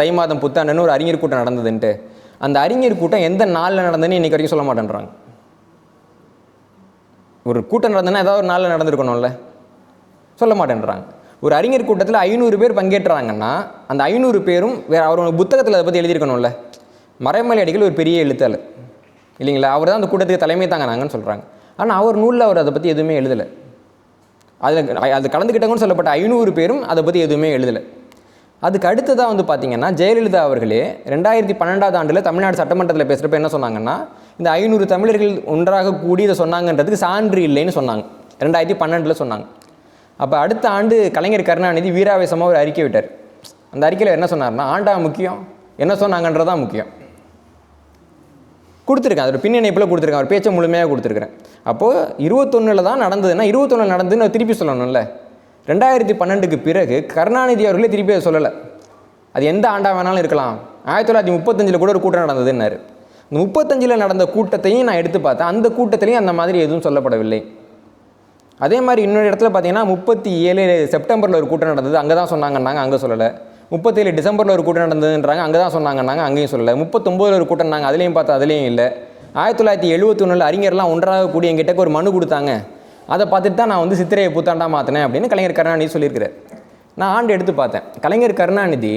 தை மாதம் புத்தாண்டுன்னு ஒரு அறிஞர் கூட்டம் நடந்ததுன்ட்டு. அந்த அறிஞர் கூட்டம் எந்த நாளில் நடந்ததுன்னு இன்றைக்கி வரைக்கும் சொல்ல மாட்டேன்றாங்க. ஒரு கூட்டம் நடந்ததுன்னா ஏதாவது ஒரு நாளில் நடந்திருக்கணும்ல, சொல்ல மாட்டேன்றாங்க. ஒரு அறிஞர் கூட்டத்தில் 500 பேர் பங்கேற்றாங்கன்னா அந்த 500 பேரும் வேறு அவரோட புத்தகத்தில் அதை பற்றி எழுதியிருக்கணும்ல. மறைமலை அடிகள் ஒரு பெரிய எழுத்தாளர் இல்லைங்களா, அவர் தான் அந்த கூட்டத்துக்கு தலைமை தாங்கினாங்கன்னு சொல்கிறாங்க. ஆனால் அவர் நூலில் அவர் அதை பற்றி எதுவுமே எழுதலை. அது கலந்துக்கிட்டவங்கன்னு சொல்லப்பட்ட 500 பேரும் அதை பற்றி எதுவுமே எழுதலை. அதுக்கு அடுத்ததாக வந்து பார்த்திங்கன்னா ஜெயலலிதா அவர்களே 2012ஆம் ஆண்டில் தமிழ்நாடு சட்டமன்றத்தில் பேசுகிறப்ப என்ன சொன்னாங்கன்னா, இந்த 500 தமிழர்கள் ஒன்றாக கூடி இதை சொன்னாங்கன்றதுக்கு சான்று இல்லைன்னு சொன்னாங்க. 2012 சொன்னாங்க. அப்போ அடுத்த ஆண்டு கலைஞர் கருணாநிதி வீராவேசமாக ஒரு அறிக்கை விட்டார். அந்த அறிக்கையில் என்ன சொன்னார்னா, ஆண்டா முக்கியம், என்ன சொன்னாங்கன்றதான் முக்கியம் கொடுத்துருக்கேன். அதோட பின்னிணைப்பில் கொடுத்துருக்கேன். அவர் பேச்சை முழுமையாக கொடுத்துருக்குறேன். அப்போது 21 தான் நடந்ததுன்னா 21 நடந்ததுன்னு திருப்பி சொல்லணும்ல. 2012க்கு பிறகு கருணாநிதி அவர்களே திருப்பி அதை சொல்லலை. அது எந்த ஆண்டா வேணாலும் இருக்கலாம். 1935 கூட ஒரு கூட்டம் நடந்ததுன்னாரு. இந்த 35 நடந்த கூட்டத்தையும் நான் எடுத்து பார்த்தேன். அந்த கூட்டத்திலையும் அந்த மாதிரி எதுவும் சொல்லப்படவில்லை. அதே மாதிரி இன்னொரு இடத்துல பார்த்தீங்கன்னா 37 செப்டம்பரில் ஒரு கூட்டம் நடந்தது, அங்கே தான் சொன்னாங்கன்னாங்க, அங்கே சொல்லலை. 37 டிசம்பரில் ஒரு கூட்டம் நடந்ததுன்றாங்க, அங்கே தான் சொன்னாங்கன்னாங்க, அங்கேயும் சொல்லலை. 39 ஒரு கூட்டம் நாங்கள் அதுலேயும் பார்த்தா அதுலேயும் இல்லை. 1971 அறிஞர்லாம் ஒன்றாக கூடி எங்கிட்ட ஒரு மனு கொடுத்தாங்க, அதை பார்த்துட்டு தான் நான் வந்து சித்திரையை புத்தாண்டாக மாற்றினேன் அப்படின்னு கலைஞர் கருணாநிதி சொல்லியிருக்கிறார். நான் ஆண்டு எடுத்து பார்த்தேன். கலைஞர் கருணாநிதி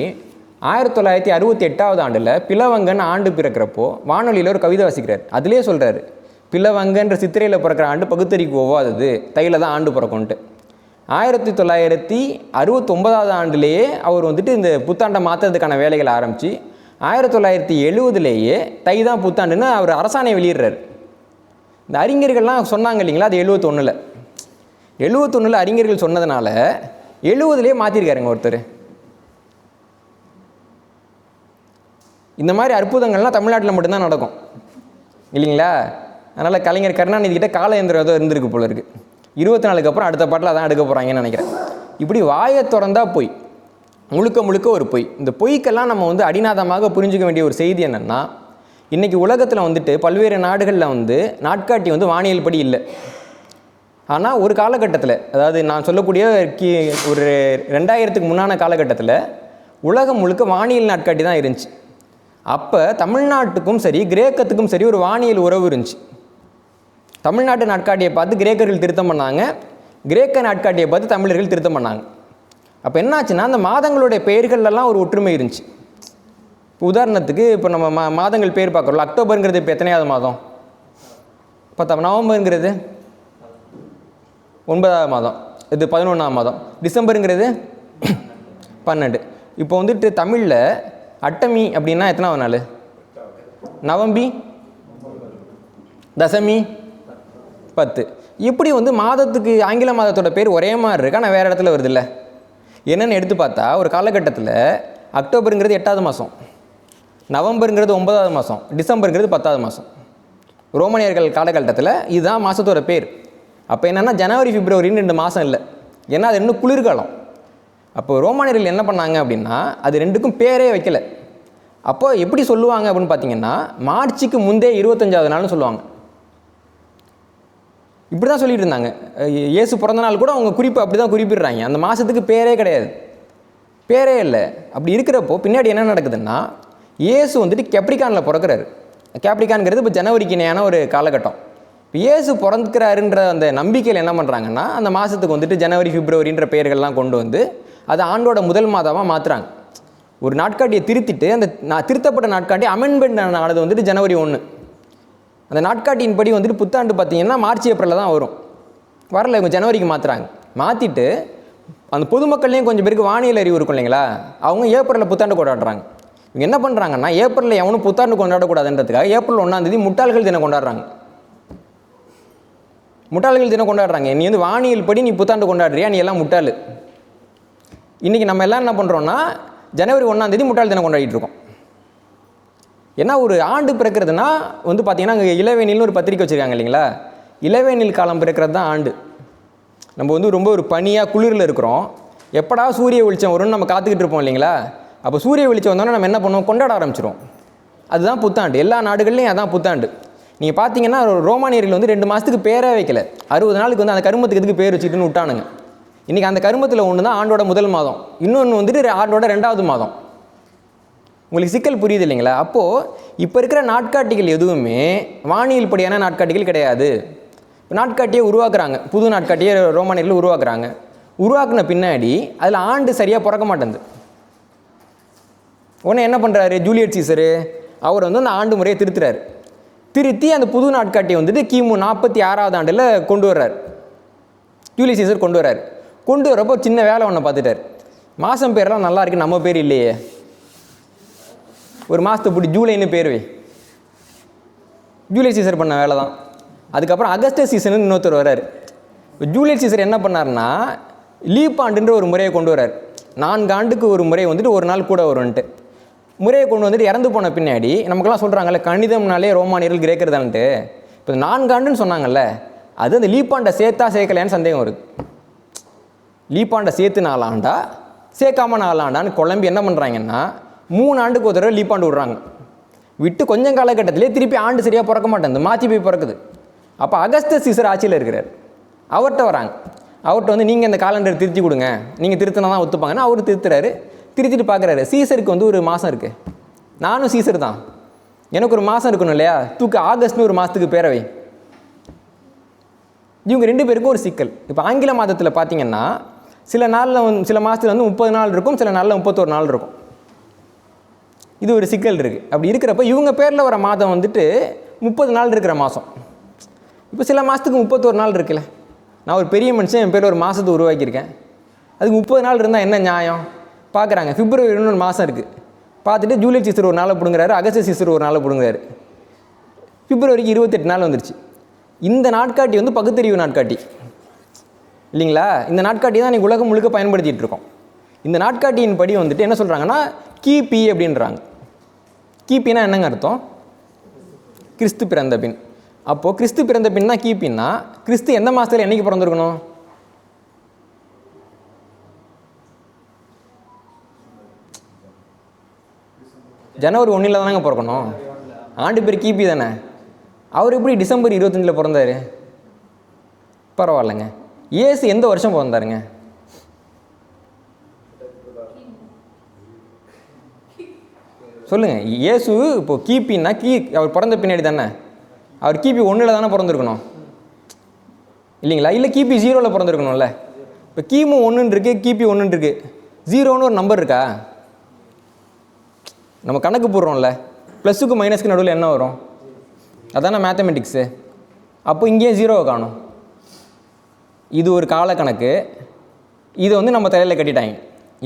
1968 ஆண்டில் பிளவங்கன்னு ஆண்டு பிறக்கிறப்போ வானொலியில் ஒரு கவிதை வாசிக்கிறார். அதிலே சொல்கிறாரு, பிளவங்கன்ற சித்திரையில் பிறக்கிற ஆண்டு பகுத்தறிக்கு ஒவ்வாதது, தையில் தான் ஆண்டு பிறக்கும்ன்ட்டு. 1969 ஆண்டுலேயே அவர் வந்துட்டு இந்த புத்தாண்டை மாற்றுறதுக்கான வேலைகளை ஆரம்பித்து 1970 தை தான் புத்தாண்டுன்னு அவர் அரசாணை வெளியிடுறார். இந்த அறிஞர்கள்லாம் சொன்னாங்க இல்லைங்களா, அது 71 அறிஞர்கள் சொன்னதுனால 70 மாற்றிருக்காருங்க ஒருத்தர். இந்த மாதிரி அற்புதங்கள்லாம் தமிழ்நாட்டில் மட்டும்தான் நடக்கும் இல்லைங்களா. அதனால் கலைஞர் கருணாநிதி கிட்ட கால இயந்திரம் ஏதோ இருந்திருக்கு போல இருக்குது. 24 அப்புறம் அடுத்த பாட்டில் அதான் எடுக்க போகிறாங்கன்னு நினைக்கிறேன். இப்படி வாயை திறந்தா பொய், முழுக்க ஒரு பொய். இந்த பொய்க்கெல்லாம் நம்ம வந்து அடிநாதமாக புரிஞ்சுக்க வேண்டிய ஒரு செய்தி என்னென்னா, இன்றைக்கி உலகத்தில் வந்துட்டு பல்வேறு நாடுகளில் வந்து நாட்காட்டி வந்து வானியல் படி இல்லை. ஆனால் ஒரு காலகட்டத்தில், அதாவது நான் சொல்லக்கூடிய ஒரு 2000க்கு முன்னான காலகட்டத்தில் உலகம் முழுக்க வானியல் நாட்காட்டி தான் இருந்துச்சு. அப்போ தமிழ்நாட்டுக்கும் சரி கிரேக்கத்துக்கும் சரி ஒரு வானியல் உறவு இருந்துச்சு. தமிழ்நாட்டு நாட்காட்டியை பார்த்து கிரேக்கர்கள் திருத்தம் பண்ணாங்க, கிரேக்க நாட்காட்டியை பார்த்து தமிழர்கள் திருத்தம் பண்ணாங்க. அப்போ என்னாச்சுன்னா, அந்த மாதங்களுடைய பெயர்களெல்லாம் ஒரு ஒற்றுமை இருந்துச்சு. உதாரணத்துக்கு இப்போ நம்ம மாதங்கள் பேர் பார்க்குறோம். அக்டோபருங்கிறது இப்போ எத்தனையாவது மாதம்? 10. நவம்பருங்கிறது 9வது மாதம், இது 11ஆம் மாதம். டிசம்பருங்கிறது 12. இப்போ வந்துட்டு தமிழில் அட்டமி அப்படின்னா எத்தனாவது நாள்? நவம்பி, தசமி, 10. இப்படி வந்து மாதத்துக்கு ஆங்கில மாதத்தோட பேர் ஒரே மாதிரி இருக்கு, ஆனால் வேறு இடத்துல வருது இல்லை. என்னென்னு எடுத்து பார்த்தா, ஒரு காலகட்டத்தில் அக்டோபருங்கிறது 8வது மாதம், நவம்பருங்கிறது 9வது மாதம், டிசம்பருங்கிறது 10வது மாதம். ரோமானியர்கள் காலகட்டத்தில் இதுதான் மாதத்தோட பேர். அப்போ என்னென்னா ஜனவரி பிப்ரவரின்னு 2 மாதம் இல்லை, ஏன்னா அது இன்னும் குளிர்காலம். அப்போ ரோமானியர்கள் என்ன பண்ணாங்க அப்படின்னா, அது 2க்கும் பேரே வைக்கலை. அப்போ எப்படி சொல்லுவாங்க அப்படின்னு பார்த்தீங்கன்னா, மார்ச்சுக்கு முந்தைய 25வது நாள்னு சொல்லுவாங்க. இப்படி தான் சொல்லிட்டு இருந்தாங்க. இயேசு பிறந்த நாள் கூட அவங்க குறிப்பு அப்படி தான் குறிப்பிடுறாங்க. அந்த மாதத்துக்கு பேரே கிடையாது, பேரே இல்லை. அப்படி இருக்கிறப்போ பின்னாடி என்ன நடக்குதுன்னா, இயேசு வந்துட்டு கேப்ரிகானில் பிறக்கிறாரு. கேப்ரிகான்கிறது இப்போ ஜனவரிக்கு இணையான ஒரு காலகட்டம். இப்போ இயேசு பிறந்துக்கிறாருன்ற அந்த நம்பிக்கையில் என்ன பண்ணுறாங்கன்னா, அந்த மாதத்துக்கு வந்துட்டு ஜனவரி பிப்ரவரின்ற பெயர்கள்லாம் கொண்டு வந்து அதை ஆண்டோட முதல் மாதமாக மாற்றுறாங்க. ஒரு நாட்காட்டியை திருத்திட்டு அந்த திருத்தப்பட்ட நாட்காட்டி அமெண்ட்மெண்ட் ஆனது வந்துட்டு ஜனவரி 1. அந்த நாட்காட்டியின் படி வந்துட்டு புத்தாண்டு பார்த்திங்கன்னா மார்ச் ஏப்ரலில் தான் வரும். வரல, இவங்க ஜனவரிக்கு மாற்றுறாங்க. மாற்றிட்டு அந்த பொதுமக்கள்லேயும் கொஞ்சம் பேருக்கு வானியல் அறிவு இருக்கும் இல்லைங்களா, அவங்க ஏப்ரலில் புத்தாண்டு கொண்டாடுறாங்க. இவங்க என்ன பண்ணுறாங்கன்னா, ஏப்ரலில் எவனும் புத்தாண்டு கொண்டாடக்கூடாதுன்றதுக்காக ஏப்ரல் 1ஆம் தேதி முட்டாள்கள் தினம் கொண்டாடுறாங்க. முட்டாள்கள் தினம் கொண்டாடுறாங்க. நீ வந்து வானியல் படி நீ புத்தாண்டு கொண்டாடுறியா, நீ எல்லாம் முட்டாள். இன்றைக்கி நம்ம எல்லாம் என்ன பண்ணுறோன்னா, ஜனவரி 1ஆம் தேதி முட்டாள் தினம் கொண்டாடிட்டு இருக்கோம். ஏன்னா ஒரு ஆண்டு பிறக்கிறதுனா வந்து பார்த்திங்கன்னா, அங்கே இளவேனில்னு ஒரு பத்திரிக்கை வச்சுருக்காங்க இல்லைங்களா, இளவேனில் காலம் பிறக்கிறது தான் ஆண்டு. நம்ம வந்து ரொம்ப ஒரு பனியாக குளிரில் இருக்கிறோம், எப்படா சூரிய வெளிச்சம் வரும்னு நம்ம காத்துக்கிட்டு இருப்போம் இல்லைங்களா. அப்போ சூரிய வெளிச்சம் வந்தோன்னா நம்ம என்ன பண்ணுவோம், கொண்டாட ஆரம்பிச்சிடும். அதுதான் புத்தாண்டு. எல்லா நாடுகள்லையும் அதான் புத்தாண்டு. நீங்கள் பார்த்தீங்கன்னா ரோமானியர்கள் வந்து 2 மாதத்துக்கு பேரே வைக்கல, 60 நாளுக்கு வந்து அந்த கருமத்துக்கு எதுக்கு பேர் வச்சுக்கிட்டுன்னு விட்டானுங்க. இன்றைக்கி அந்த கருமத்தில் ஒன்று தான் ஆண்டோட முதல் மாதம், இன்னொன்று வந்துட்டு ஆண்டோட 2வது மாதம். உங்களுக்கு சிக்கல் புரியுது இல்லைங்களா. அப்போது இப்போ இருக்கிற நாட்காட்டிகள் எதுவுமே வானியல் படியான நாட்காட்டிகள் கிடையாது. நாட்காட்டியை உருவாக்குறாங்க, புது நாட்காட்டியை ரோமானியர்கள் உருவாக்குறாங்க. உருவாக்குன பின்னாடி அதில் ஆண்டு சரியாக பிறக்க மாட்டேங்குது. உடனே என்ன பண்ணுறாரு, ஜூலியஸ் சீசரு அவர் வந்து அந்த ஆண்டு முறையை திருத்தி அந்த புது நாட்காட்டியை வந்துட்டு கிமு 46வது ஆண்டில் கொண்டு வர்றார். ஜூலியஸ் சீசர் கொண்டு வரப்போ சின்ன வேலை ஒன்று பார்த்துட்டார். மாதம் பேரெல்லாம் நல்லா இருக்குது, நம்ம பேர் இல்லையே, ஒரு மாதத்தை பிடி ஜூலைன்னு பேர் வை. ஜூலியஸ் சீசர் பண்ண வேலை தான். அதுக்கப்புறம் அகஸ்டஸ் சீசன் இன்னொருத்தர் வர்றார். ஜூலியஸ் சீசர் என்ன பண்ணார்னா, லீப் ஆண்டுன்ற ஒரு முறையை கொண்டு வர்றார். 4 ஆண்டுக்கு ஒரு முறை வந்துட்டு ஒரு நாள் கூட வரும்ன்ட்டு முறையை கொண்டு வந்துட்டு இறந்து போன பின்னாடி நமக்கெல்லாம் சொல்கிறாங்கல்ல, கணிதம்னாலே ரோமானியர்கள் கிரேக்கர் தான்ட்டு. இப்போ 4 ஆண்டுன்னு சொன்னாங்கல்ல, அது அந்த லீப்பாண்டை சேர்க்கலையான்னு சந்தேகம் வருது. லீப்பாண்டை சேர்த்து 4 ஆண்டா சேர்க்காம 4 ஆண்டான்னு குழம்பி என்ன பண்ணுறாங்கன்னா, 3 ஆண்டுக்கு ஒரு தடவை லீப்பாண்டு விட்றாங்க. விட்டு கொஞ்சம் காலகட்டத்திலே திருப்பி ஆண்டு சரியாக பிறக்க மாட்டேங்குது, மாற்றி போய் பிறக்குது. அப்போ அகஸ்டஸ் சீசர் ஆட்சியில் இருக்கிறார். அவர்கிட்ட வராங்க. அவர்கிட்ட வந்து நீங்கள் இந்த காலண்டர் திருத்தி கொடுங்க, நீங்கள் திருத்தினா தான் ஒத்துப்பாங்கன்னா அவர் திருத்துறாரு. திருத்திட்டு பார்க்குறாரு, சீசருக்கு வந்து ஒரு மாதம் இருக்குது, நானும் சீசர் தான், எனக்கு ஒரு மாதம் இருக்கணும் இல்லையா, ஆகஸ்ட்னு ஒரு மாதத்துக்கு பேரவை. இவங்க 2 பேருக்கும் ஒரு சிக்கல். இப்போ ஆங்கில மாதத்தில் பார்த்தீங்கன்னா சில நாளில் சில மாதத்தில் வந்து 30 நாள் இருக்கும், சில நாளில் 31 நாள் இருக்கும். இது ஒரு சிக்கல் இருக்குது. அப்படி இருக்கிறப்ப இவங்க பேரில் வர மாதம் வந்துட்டு 30 நாள் இருக்கிற மாதம். இப்போ சில மாதத்துக்கு 31 நாள் இருக்குல்ல. நான் ஒரு பெரிய மனுஷன், என் பேர் ஒரு மாதத்தை உருவாக்கியிருக்கேன், அதுக்கு 30 நாள் இருந்தால் என்ன நியாயம்? பார்க்குறாங்க, பிப்ரவரின்னு ஒரு மாதம் இருக்குது, பார்த்துட்டு ஜூலியஸ் சீசர் ஒரு நாளை பிடுங்குறாரு, அகஸ்டஸ் சீசர் ஒரு நாளை பிடுங்குறாரு. பிப்ரவரிக்கு 28 நாள் வந்துருச்சு. இந்த நாட்காட்டி வந்து பகுத்தறிவு நாட்காட்டி இல்லைங்களா? இந்த நாட்காட்டி தான் இன்றைக்கி உலகம் முழுக்க பயன்படுத்திகிட்டு இருக்கோம். இந்த நாட்காட்டியின் படி வந்துட்டு என்ன சொல்கிறாங்கன்னா கிபி அப்படின்றாங்க. கிபின்னா என்னங்க அர்த்தம்? கிறிஸ்து பிறந்த பின். அப்போது கிறிஸ்து பிறந்த பின் தான் கிபின்னா, கிறிஸ்து எந்த மாதத்தில் என்றைக்கு பிறந்திருக்கணும்? ஜனவரி 1 தானேங்க பிறக்கணும். ஆண்டு பேர் கிபி தானே. அவர் எப்படி டிசம்பர் 25 பிறந்தார்? பரவாயில்லைங்க. இயேசு எந்த வருஷம் பிறந்தாருங்க? சொல்லுங்கள். இயேசு இப்போ கிபின்னா அவர் பிறந்த பின்னாடி தானே. அவர் கிபி 1 தானே பிறந்திருக்கணும் இல்லைங்களா? இல்லை கிபி 0 பிறந்திருக்கணும்ல. இப்போ கிமு 1 இருக்குது, கிபி 1 இருக்குது, 0ன்னு ஒரு நம்பர் இருக்கா? நம்ம கணக்கு போடுறோம்ல, ப்ளஸுக்கு மைனஸ்க்கு நடுவில் என்ன வரும்? அதான மேத்தமெட்டிக்ஸு. அப்போ இங்கேயே 0 காணும். இது ஒரு காலக்கணக்கு. இதை வந்து நம்ம தலையில் கட்டிட்டாங்க.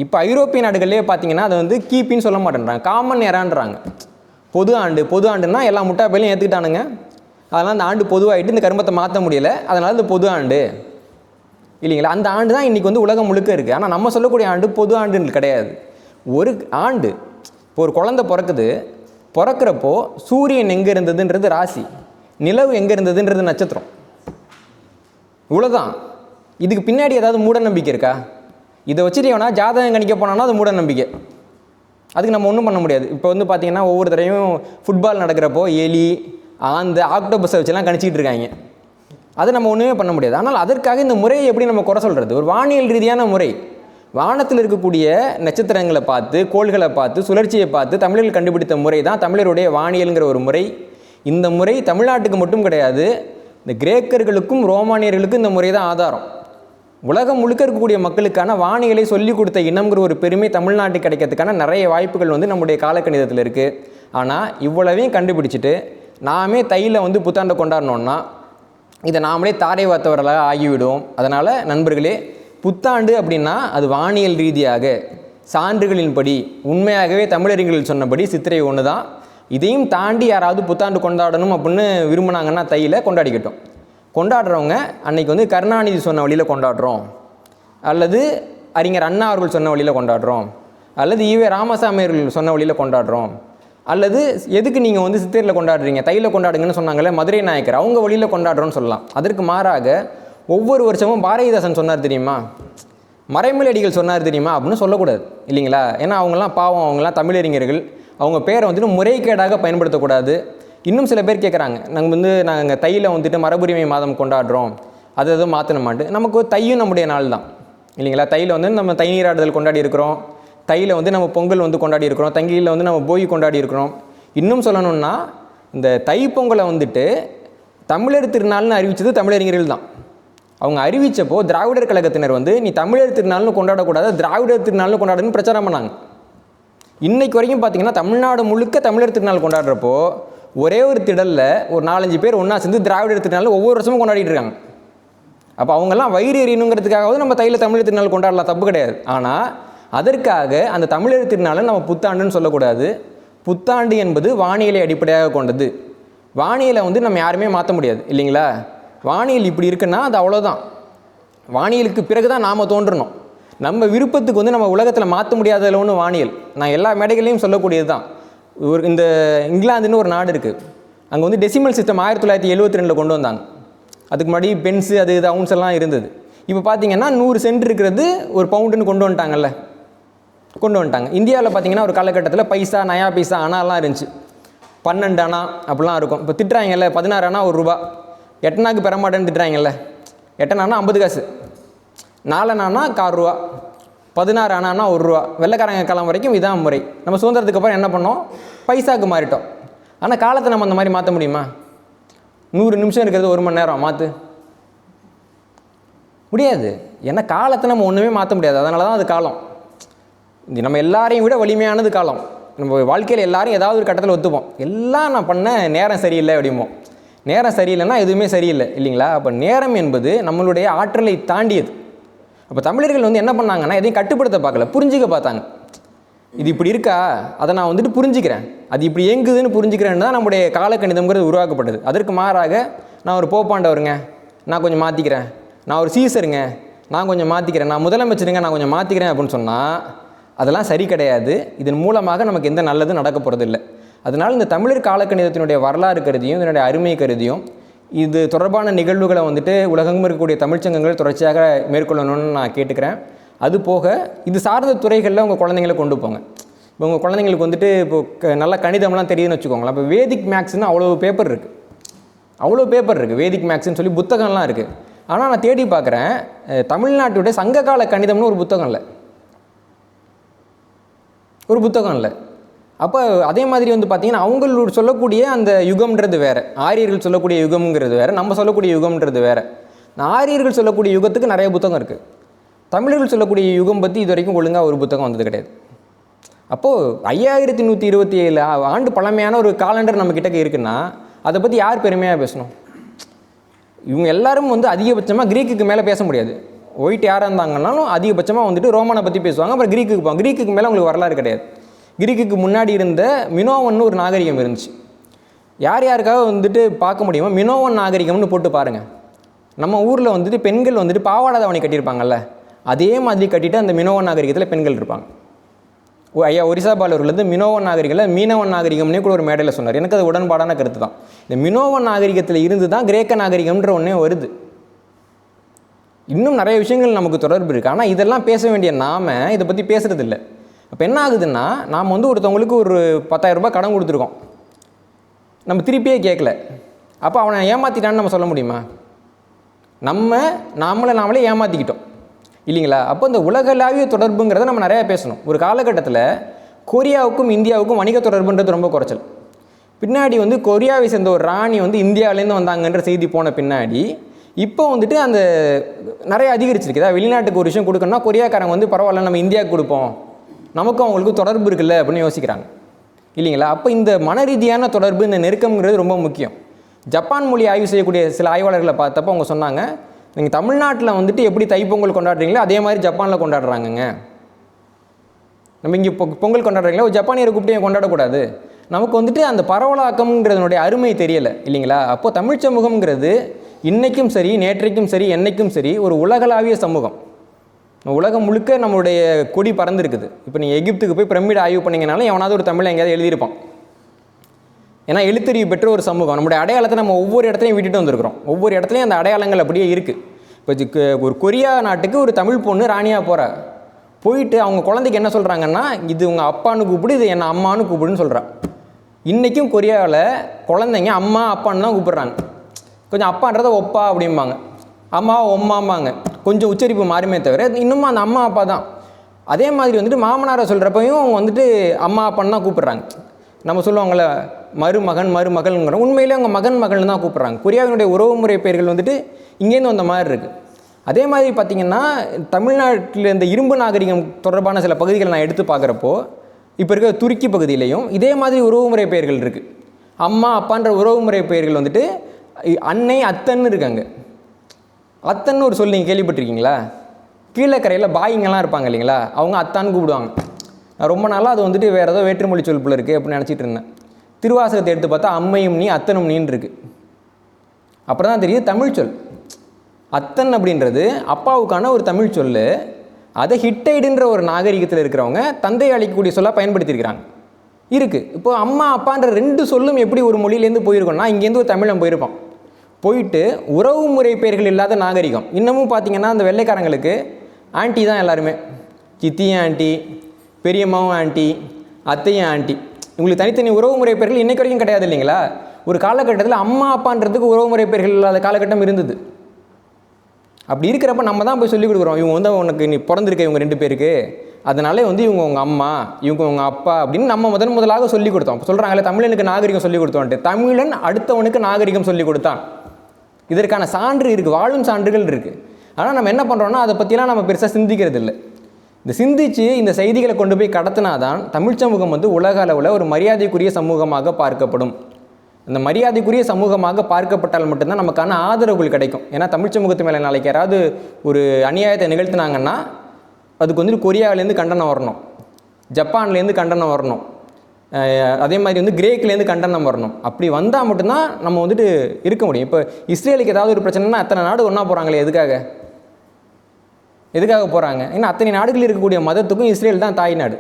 இப்போ ஐரோப்பிய நாடுகள்லேயே பார்த்தீங்கன்னா அதை வந்து கிபின்னு சொல்ல மாட்டேன்றாங்க, காமன் எரான்றாங்க. பொது ஆண்டுன்னா எல்லா முட்டா பையிலையும் ஏற்றுக்கிட்டானுங்க. அதனால் அந்த ஆண்டு பொதுவாகிட்டு இந்த கருமத்தை மாற்ற முடியலை, அதனால் இந்த பொது ஆண்டு இல்லைங்களா? அந்த ஆண்டு தான் இன்றைக்கி வந்து உலகம் முழுக்க இருக்குது. ஆனால் நம்ம சொல்லக்கூடிய ஆண்டு பொது ஆண்டுன்னு கிடையாது. ஒரு ஆண்டு, இப்போ ஒரு குழந்தை பிறக்கிறப்போ சூரியன் எங்கே இருந்ததுன்றது ராசி, நிலவு எங்கே இருந்ததுன்றது நட்சத்திரம். இவ்வளோதான். இதுக்கு பின்னாடி ஏதாவது மூட நம்பிக்கை இருக்கா? இதை வச்சுட்டு எவனா ஜாதகம் கணிக்க போனான்னா அது மூட நம்பிக்கை. அதுக்கு நம்ம ஒன்றும் பண்ண முடியாது. இப்போ வந்து பார்த்திங்கன்னா ஒவ்வொரு தடையும் ஃபுட்பால் நடக்கிறப்போ எலி, ஆந்த, ஆக்டோபஸை வச்சுலாம் கணிச்சிக்கிட்டு இருக்காங்க. அதை நம்ம ஒன்றுமே பண்ண முடியாது. ஆனால் அதற்காக இந்த முறையை எப்படி நம்ம குறை சொல்கிறது? ஒரு வானியல் ரீதியான முறை. வானத்தில் இருக்கக்கூடிய நட்சத்திரங்களை பார்த்து, கோள்களை பார்த்து, சுழற்சியை பார்த்து தமிழர்கள் கண்டுபிடித்த முறை தான் தமிழருடைய வானியல்ங்கிற ஒரு முறை. இந்த முறை தமிழ்நாட்டுக்கு மட்டும் கிடையாது, இந்த கிரேக்கர்களுக்கும் ரோமானியர்களுக்கும் இந்த முறை தான் ஆதாரம். உலகம் முழுக்க இருக்கக்கூடிய மக்களுக்கான வானியலை சொல்லிக் கொடுத்த இனம்ங்கிற ஒரு பெருமை தமிழ்நாட்டுக்கு கிடைக்கிறதுக்கான நிறைய வாய்ப்புகள் வந்து நம்முடைய காலக்கணிதத்தில் இருக்குது. ஆனால் இவ்வளவையும் கண்டுபிடிச்சிட்டு நாமே தையில் வந்து புத்தாண்டை கொண்டாடணுன்னா இதை நாமளே தாரை வார்த்தவர்களாக ஆகிவிடுவோம். அதனால் நண்பர்களே, புத்தாண்டு அப்படின்னா அது வானியல் ரீதியாக சான்றுகளின்படி உண்மையாகவே தமிழறிஞர்கள் சொன்னபடி சித்திரை 1 தான். இதையும் தாண்டி யாராவது புத்தாண்டு கொண்டாடணும் அப்படின்னு விரும்பினாங்கன்னா தையில் கொண்டாடிக்கிட்டோம். கொண்டாடுறவங்க அன்றைக்கி வந்து கருணாநிதி சொன்ன வழியில் கொண்டாடுறோம், அல்லது அறிஞர் அண்ணா அவர்கள் சொன்ன வழியில் கொண்டாடுறோம், அல்லது ஈவே ராமசாமி அவர்கள் சொன்ன வழியில் கொண்டாடுறோம், அல்லது எதுக்கு நீங்கள் வந்து சித்திரையில் கொண்டாடுறீங்க, தையில் கொண்டாடுங்கன்னு சொன்னாங்களே மதுரை நாயக்கர், அவங்க வழியில் கொண்டாடுறோன்னு சொல்லலாம். அதற்கு மாறாக ஒவ்வொரு வருஷமும் பாரதிதாசன் சொன்னார் தெரியுமா, மறைமலையடிகள் சொன்னார் தெரியுமா அப்படின்னு சொல்லக்கூடாது இல்லைங்களா? ஏன்னா அவங்களாம் பாவம், அவங்களாம் தமிழறிஞர்கள், அவங்க பேரை வந்துட்டு முறைகேடாக பயன்படுத்தக்கூடாது. இன்னும் சில பேர் கேட்குறாங்க, நாங்கள் தையில் வந்துட்டு மரபுரிமை மாதம் கொண்டாடுறோம், அது எதுவும் மாற்றணுமாட்டு. நமக்கு தையும் நம்முடைய நாள் தான் இல்லைங்களா? தையில் வந்து நம்ம தை நீராடுதல் கொண்டாடி இருக்கிறோம், தையில் வந்து நம்ம பொங்கல் வந்து கொண்டாடி இருக்கிறோம், தங்கியில் வந்து நம்ம போகி கொண்டாடி இருக்கிறோம். இன்னும் சொல்லணும்னா இந்த தை பொங்கலை வந்துட்டு தமிழர் திருநாள்னு அறிவித்தது தமிழறிஞர்கள் தான். அவங்க அறிவித்தப்போ திராவிடர் கழகத்தினர் வந்து நீ தமிழர் திருநாள்னு கொண்டாடக்கூடாது, திராவிடர் திருநாள்னு கொண்டாடுன்னு பிரச்சாரம் பண்ணாங்க. இன்றைக்கு வரைக்கும் பார்த்திங்கன்னா தமிழ்நாடு முழுக்க தமிழர் திருநாள் கொண்டாடுறப்போ ஒரே ஒரு திடலில் ஒரு 4-5 பேர் ஒன்றா சேர்ந்து திராவிடர் திருநாள் ஒவ்வொரு வருஷமும் கொண்டாடிட்டு இருக்காங்க. அப்போ அவங்கெல்லாம் வயிறு எறியணுங்கிறதுக்காகவது நம்ம தையில் தமிழர் திருநாள் கொண்டாடலாம், தப்பு கிடையாது. ஆனால் அதற்காக அந்த தமிழர் திருநாளை நம்ம புத்தாண்டுன்னு சொல்லக்கூடாது. புத்தாண்டு என்பது வானியலை அடிப்படையாக கொண்டது. வானியலை வந்து நம்ம யாருமே மாற்ற முடியாது இல்லைங்களா? வானியல் இப்படி இருக்குன்னா அது அவ்வளோதான். வானியலுக்கு பிறகு தான் நாம் தோன்றணும். நம்ம விருப்பத்துக்கு வந்து நம்ம உலகத்தில் மாற்ற முடியாததில் ஒன்று வானியல். நான் எல்லா மேடைகளையும் சொல்லக்கூடியது தான். இந்த இங்கிலாந்துன்னு ஒரு நாடு இருக்குது, அங்கே வந்து டெசிமல் சிஸ்டம் 1972 கொண்டு வந்தாங்க. அதுக்கு முன்னாடி பென்ஸு அது இது அவுன்ஸ் எல்லாம் இருந்தது. இப்போ பார்த்தீங்கன்னா 100 சென்ட் இருக்கிறது ஒரு பவுண்டுன்னு கொண்டு வந்துட்டாங்க. இந்தியாவில் பார்த்தீங்கன்னா ஒரு காலகட்டத்தில் பைசா, நயா பைசா, அனாலாம் இருந்துச்சு. 12 அணா அப்படிலாம் இருக்கும். இப்போ திட்டுறாங்கல்ல 16 அணா ₹1, 8 அணாக்கு பெற மாட்டேன்னு திட்டுறாங்கல்ல, 8 அணானா 50 காசு, 4 அணானா ₹1, 16 அணானா ₹1. வெள்ளைக்காரங்க காலம் வரைக்கும் இதான் முறை. நம்ம சுதந்திரத்துக்கு அப்புறம் என்ன பண்ணோம், பைசாவுக்கு மாறிட்டோம். ஆனால் காலத்தை நம்ம அந்த மாதிரி மாற்ற முடியுமா? 100 நிமிஷம் இருக்கிறது 1 மணி நேரம் மாற்று முடியாது. ஏன்னா காலத்தை நம்ம ஒன்றுமே மாற்ற முடியாது. அதனால தான் அது காலம். இது நம்ம எல்லாரையும் விட வலிமையானது காலம். நம்ம வாழ்க்கையில் எல்லாரும் ஏதாவது ஒரு கட்டத்தில் ஒத்துப்போம், எல்லாம் நான் பண்ண நேரம் சரியில்லை அப்படிம்போம். நேரம் சரியில்லைன்னா எதுவுமே சரியில்லை இல்லைங்களா? அப்போ நேரம் என்பது நம்மளுடைய ஆற்றலை தாண்டியது. அப்போ தமிழர்கள் வந்து என்ன பண்ணாங்கன்னா எதையும் கட்டுப்படுத்த பார்க்கல, புரிஞ்சிக்க பார்த்தாங்க. இது இப்படி இருக்கா, அதை நான் வந்துட்டு புரிஞ்சிக்கிறேன், அது இப்படி இயங்குதுன்னு புரிஞ்சிக்கிறேன்னு தான் நம்முடைய காலக்கணிதம்ங்கிறது உருவாக்கப்பட்டது. அதற்கு மாறாக நான் ஒரு போப்பாண்டவருங்க, நான் கொஞ்சம் மாற்றிக்கிறேன், நான் ஒரு சீசருங்க, நான் கொஞ்சம் மாற்றிக்கிறேன், நான் முதலமைச்சருங்க, நான் கொஞ்சம் மாற்றிக்கிறேன் அப்படின்னு சொன்னால் அதெல்லாம் சரி கிடையாது. இதன் மூலமாக நமக்கு எந்த நல்லதும் நடக்க போகிறது இல்லை. அதனால் இந்த தமிழர் காலக்கணிதத்தினுடைய வரலாறு கருதியும் இதனுடைய அருமை கருதியும் இது தொடர்பான நிகழ்வுகளை வந்துட்டு உலகெங்கும் இருக்கக்கூடிய தமிழ்ச்சங்கங்கள் தொடர்ச்சியாக மேற்கொள்ளணும்னு நான் கேட்டுக்கிறேன். அது போக இது சார்ந்த துறைகளில் உங்கள் குழந்தைங்களை கொண்டு போங்க. இப்போ உங்கள் குழந்தைங்களுக்கு வந்துட்டு இப்போ நல்லா கணிதம்லாம் தெரியுதுன்னு வச்சுக்கோங்களேன். இப்போ வேதிக் மேக்ஸ்னு அவ்வளோ பேப்பர் இருக்குது, வேதிக் மேக்ஸ்ன்னு சொல்லி புத்தகம்லாம் இருக்குது. ஆனால் நான் தேடி பார்க்குறேன், தமிழ்நாட்டுடைய சங்ககால கணிதம்னு ஒரு புத்தகம் இல்லை. அப்போ அதே மாதிரி வந்து பார்த்திங்கன்னா அவங்களோட சொல்லக்கூடிய அந்த யுகம்ன்றது வேறு, ஆரியர்கள் சொல்லக்கூடிய யுகம்ங்கிறது வேறு, நம்ம சொல்லக்கூடிய யுகம்ன்றது வேறு. ஆரியர்கள் சொல்லக்கூடிய யுகத்துக்கு நிறைய புத்தகம் இருக்குது. தமிழர்கள் சொல்லக்கூடிய யுகம் பற்றி இது வரைக்கும் ஒழுங்காக ஒரு புத்தகம் வந்தது கிடையாது. அப்போது 5127 ஆண்டு பழமையான ஒரு காலண்டர் நம்மக்கிட்ட இருக்குன்னா அதை பற்றி யார் பெருமையாக பேசணும்? இவங்க எல்லாரும் வந்து அதிகபட்சமாக கிரீக்குக்கு மேலே பேச முடியாது. ஒயிட் யாராக இருந்தாங்கன்னாலும் அதிகபட்சமாக வந்துட்டு ரோமனை பற்றி பேசுவாங்க, அப்புறம் கிரீக்குக்கு போவாங்க. கிரீக்குக்கு மேலே உங்களுக்கு வரலாறு கிடையாது. கிரீக்குக்கு முன்னாடி இருந்த மினோவன்னு ஒரு நாகரிகம் இருந்துச்சு. யார் யாருக்காக வந்துட்டு பார்க்க முடியுமோ மினோவன் நாகரிகம்னு போட்டு பாருங்கள். நம்ம ஊரில் வந்துட்டு பெண்கள் வந்துட்டு பாவாடை தாவணி கட்டியிருப்பாங்கல்ல, அதே மாதிரி கட்டிட்டு அந்த மினோவன் நாகரிகத்தில் பெண்கள் இருப்பாங்க. ஐயா ஒரிசா பாலூர்லேருந்து மினோவன் நாகரிகத்தில் மீனவன் நாகரிகம்னே கூட ஒரு மேடையில் சொன்னார். எனக்கு அது உடன்பாடான கருத்து தான். இந்த மினோவன் நாகரிகத்தில் இருந்து தான் கிரேக்க நாகரிகம்ன்ற ஒன்றே வருது. இன்னும் நிறைய விஷயங்கள் நமக்கு தொடர்பு இருக்குது. ஆனால் இதெல்லாம் பேச வேண்டிய நாம் இதை பற்றி பேசுகிறது இல்லை. அப்போ என்ன ஆகுதுன்னா, நாம் வந்து ஒருத்தவங்களுக்கு ஒரு 10,000 ரூபாய் கடன் கொடுத்துருக்கோம், நம்ம திருப்பியே கேட்கல. அப்போ அவனை ஏமாற்றிட்டான்னு நம்ம சொல்ல முடியுமா? நாமளே ஏமாற்றிக்கிட்டோம் இல்லைங்களா? அப்போ இந்த உலகளாவிய தொடர்புங்கிறத நம்ம நிறையா பேசணும். ஒரு காலகட்டத்தில் கொரியாவுக்கும் இந்தியாவுக்கும் வணிக தொடர்புன்றது ரொம்ப குறைச்சல். பின்னாடி வந்து கொரியாவை சேர்ந்த ஒரு ராணி வந்து இந்தியாவிலேருந்து வந்தாங்கன்ற செய்தி போன பின்னாடி இப்போ வந்துட்டு அந்த நிறைய அதிகரிச்சிருக்குதா. வெளிநாட்டுக்கு ஒரு விஷயம் கொடுக்கணும்னா கொரியாக்காரங்க வந்து பரவாயில்ல நம்ம இந்தியாவுக்கு கொடுப்போம், நமக்கும் அவங்களுக்கு தொடர்பு இருக்குல்ல அப்படின்னு யோசிக்கிறாங்க இல்லைங்களா? அப்போ இந்த மன ரீதியான தொடர்பு, இந்த நெருக்கம்ங்கிறது ரொம்ப முக்கியம். ஜப்பான் மொழி ஆய்வு செய்யக்கூடிய சில ஆய்வாளர்களை பார்த்தப்போ அவங்க சொன்னாங்க, நீங்கள் தமிழ்நாட்டில் வந்துட்டு எப்படி தைப்பொங்கல் கொண்டாடுறீங்களோ அதே மாதிரி ஜப்பானில் கொண்டாடுறாங்கங்க. நம்ம இங்கே பொங்கல் கொண்டாடுறீங்களா, ஒரு ஜப்பானியரை கூப்பிட்டு கொண்டாடக்கூடாது. நமக்கு வந்துட்டு அந்த பரவலாக்கம்ங்கிறதுனுடைய அருமை தெரியலை இல்லைங்களா? அப்போது தமிழ் சமூகம்ங்கிறது இன்றைக்கும் சரி, நேற்றைக்கும் சரி, என்னைக்கும் சரி ஒரு உலகளாவிய சமூகம். உலகம் முழுக்க நம்மளுடைய கொடி பறந்துருக்குது. இப்போ நீங்கள் எகிப்துக்கு போய் பிரமிட் ஆய்வு பண்ணிங்கனாலும் எவனாவது ஒரு தமிழை எங்கேயாவது எழுதியிருப்பான். ஏன்னா எழுத்தறிவு பெற்ற ஒரு சமூகம். நம்முடைய அடையாளத்தை நம்ம ஒவ்வொரு இடத்துலையும் விட்டுட்டு வந்திருக்கிறோம். ஒவ்வொரு இடத்துலையும் அந்த அடையாளங்கள் அப்படியே இருக்குது. இப்போ ஒரு கொரியா நாட்டுக்கு ஒரு தமிழ் பொண்ணு ராணியாக போகிறா, போயிட்டு அவங்க குழந்தைக்கு என்ன சொல்கிறாங்கன்னா, இது உங்கள் அப்பான்னு கூப்பிடு, இது என்ன அம்மானு கூப்பிடுன்னு சொல்கிறான். இன்றைக்கும் கொரியாவில் குழந்தைங்க அம்மா அப்பான்னு தான் கூப்பிட்றாங்க. கொஞ்சம் அப்பான்றதை ஒப்பா அப்படிம்பாங்க, அம்மா ஒம்மாம்பாங்க, கொஞ்சம் உச்சரிப்பு மாறுமே தவிர இன்னமும் அந்த அம்மா அப்பா தான். அதே மாதிரி வந்துட்டு மாமனாரை சொல்கிறப்பையும் அவங்க வந்துட்டு அம்மா அப்பான்னு தான் கூப்பிட்றாங்க. நம்ம சொல்லுவாங்கள்ல மருமகள்ங்கிற, உண்மையிலே அவங்க மகன் மகள்னு தான் கூப்பிட்றாங்க. கொரியாவினுடைய உறவு முறை பெயர்கள் வந்துட்டு இங்கேருந்து வந்த மாதிரி இருக்குது. அதே மாதிரி பார்த்திங்கன்னா தமிழ்நாட்டில் இந்த இரும்பு நாகரிகம் தொடர்பான சில பகுதிகளை நான் எடுத்து பார்க்குறப்போ இப்போ இருக்கிற துருக்கி பகுதியிலையும் இதே மாதிரி உறவுமுறை பெயர்கள் இருக்குது. அம்மா அப்பான்ற உறவுமுறை பெயர்கள் வந்துட்டு அன்னை அத்தன்னு இருக்காங்க. அத்தன்னு ஒரு சொல் நீங்கள் கேள்விப்பட்டிருக்கீங்களா? கீழக்கரையில் பாயிங்கெல்லாம் இருப்பாங்க இல்லைங்களா, அவங்க அத்தான்னு கூப்பிடுவாங்க. நான் ரொம்ப நாளாக அது வந்துட்டு வேறு ஏதோ வேற்றுமொழி சொல் போல இருக்குது அப்படின்னு நினச்சிட்டு இருந்தேன். திருவாசகத்தை எடுத்து பார்த்தா அம்மையும் நீ அத்தனும் நீன்னு இருக்குது. அப்புறம் தான் தெரியுது தமிழ் சொல் அத்தன் அப்படின்றது அப்பாவுக்கான ஒரு தமிழ் சொல். அதை ஹிட்டைடுன்ற ஒரு நாகரிகத்தில் இருக்கிறவங்க தந்தை அளிக்கக்கூடிய சொல்லாக பயன்படுத்தியிருக்கிறாங்க இருக்குது. இப்போது அம்மா அப்பான்ற ரெண்டு சொல்லும் எப்படி ஒரு மொழியிலேருந்து போயிருக்கோம்னா, இங்கேருந்து ஒரு தமிழன் போயிருப்பான். போயிட்டு உறவு முறை பெயர்கள் இல்லாத நாகரிகம். இன்னமும் பார்த்திங்கன்னா அந்த வெள்ளைக்காரங்களுக்கு ஆண்டி தான் எல்லாருமே, சித்தியும் ஆண்டி, பெரியம்மாவும் ஆண்டி, அத்தையும் ஆண்டி. உங்களுக்கு தனித்தனி உறவுமுறை பெயர்கள் இன்றைக்கு வரைக்கும் கிடையாது இல்லைங்களா? ஒரு காலகட்டத்தில் அம்மா அப்பான்றதுக்கு உறவுமுறை பெயர்கள் இல்லாத காலகட்டம் இருந்தது. அப்படி இருக்கிறப்ப நம்ம தான் போய் சொல்லிக் கொடுக்குறோம், இவங்க வந்து உனக்கு நீ பிறந்திருக்க இவங்க 2 பேருக்கு, அதனாலே வந்து இவங்க உங்கள் அம்மா, இவங்க உங்கள் அப்பா அப்படின்னு நம்ம முதலாக சொல்லிக் கொடுத்தோம். இப்போ சொல்கிறாங்களே தமிழனுக்கு நாகரிகம் சொல்லிக் கொடுத்தோன்ட்டு. தமிழன் அடுத்தவனுக்கு நாகரிகம் சொல்லிக் கொடுத்தான். இதற்கான சான்று இருக்குது, வாழும் சான்றுகள் இருக்குது. ஆனால் நம்ம என்ன பண்ணுறோன்னா அதை பற்றிலாம் நம்ம பெருசாக சிந்திக்கிறது இல்லை. இந்த சிந்தித்து இந்த செய்திகளை கொண்டு போய் கடத்தினாதான் தமிழ் சமூகம் வந்து உலக அளவில் ஒரு மரியாதைக்குரிய சமூகமாக பார்க்கப்படும். அந்த மரியாதைக்குரிய சமூகமாக பார்க்கப்பட்டால் மட்டும்தான் நமக்கான ஆதரவுகள் கிடைக்கும். ஏன்னா தமிழ் சமூகத்து மேலே நாளைக்கு யாராவது ஒரு அநியாயத்தை நிகழ்த்தினாங்கன்னா அதுக்கு வந்துட்டு கொரியாவிலேருந்து கண்டனம் வரணும், ஜப்பான்லேருந்து கண்டனம் வரணும், அதே மாதிரி வந்து கிரேக்லேருந்து கண்டனம் வரணும். அப்படி வந்தால் மட்டும்தான் நம்ம வந்துட்டு இருக்க முடியும். இப்போ இஸ்ரேலுக்கு ஏதாவது ஒரு பிரச்சனைனா அத்தனை நாடு ஒன்றா போகிறாங்களே, எதுக்காக போகிறாங்க? ஏன்னா அத்தனை நாடுகளில் இருக்கக்கூடிய மதத்துக்கும் இஸ்ரேல் தான் தாய் நாடு.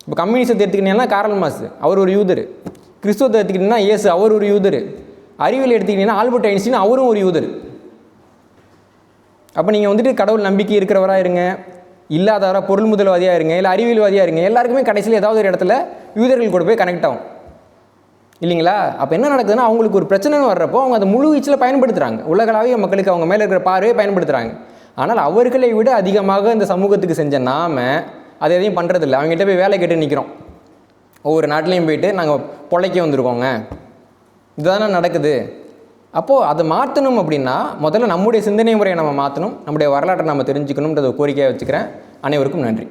இப்போ கம்யூனிஸ்டத்தை எடுத்துக்கிட்டீங்கன்னா கார்ல் மார்க்ஸ் அவர் ஒரு யூதர், கிறிஸ்துவத்தை எடுத்துக்கிட்டிங்கன்னா இயேசு அவர் ஒரு யூதர், அறிவியல் எடுத்துக்கிட்டிங்கன்னா ஆல்பர்ட் ஐன்ஸ்டீன் அவரும் ஒரு யூதர். அப்போ நீங்கள் வந்துட்டு கடவுள் நம்பிக்கை இருக்கிறவராக இருங்க, இல்லாதவராக பொருள் முதல்வாதியாக இருங்க, இல்லை அறிவியல்வாதியாக இருங்க, எல்லாருக்குமே கடைசியில் ஏதாவது ஒரு இடத்துல யூதர்கள் கூட போய் கனெக்ட் ஆகும் இல்லைங்களா? அப்போ என்ன நடக்குதுன்னா அவங்களுக்கு ஒரு பிரச்சனைன்னு வர்றப்போ அவங்க அதை முழு வீச்சில் பயன்படுத்துகிறாங்க. உலகளாவிய மக்களுக்கு அவங்க மேலே இருக்கிற பார்வையை பயன்படுத்துகிறாங்க. ஆனால் அவர்களை விட அதிகமாக இந்த சமூகத்துக்கு செஞ்ச நாம அதை எதையும் பண்ணுறதில்ல. அவங்ககிட்ட போய் வேலை கேட்டு நிற்கிறோம். ஒவ்வொரு நாட்டிலையும் போயிட்டு நாங்கள் பொழைக்க வந்திருக்கோங்க, இதுதானே நடக்குது. அப்போது அதை மாற்றணும் அப்படின்னா முதல்ல நம்முடைய சிந்தனை முறையை நம்ம மாற்றணும், நம்முடைய வரலாற்றை நம்ம தெரிஞ்சுக்கணுன்றத கோரிக்கையாக வச்சுக்கிறேன். அனைவருக்கும் நன்றி.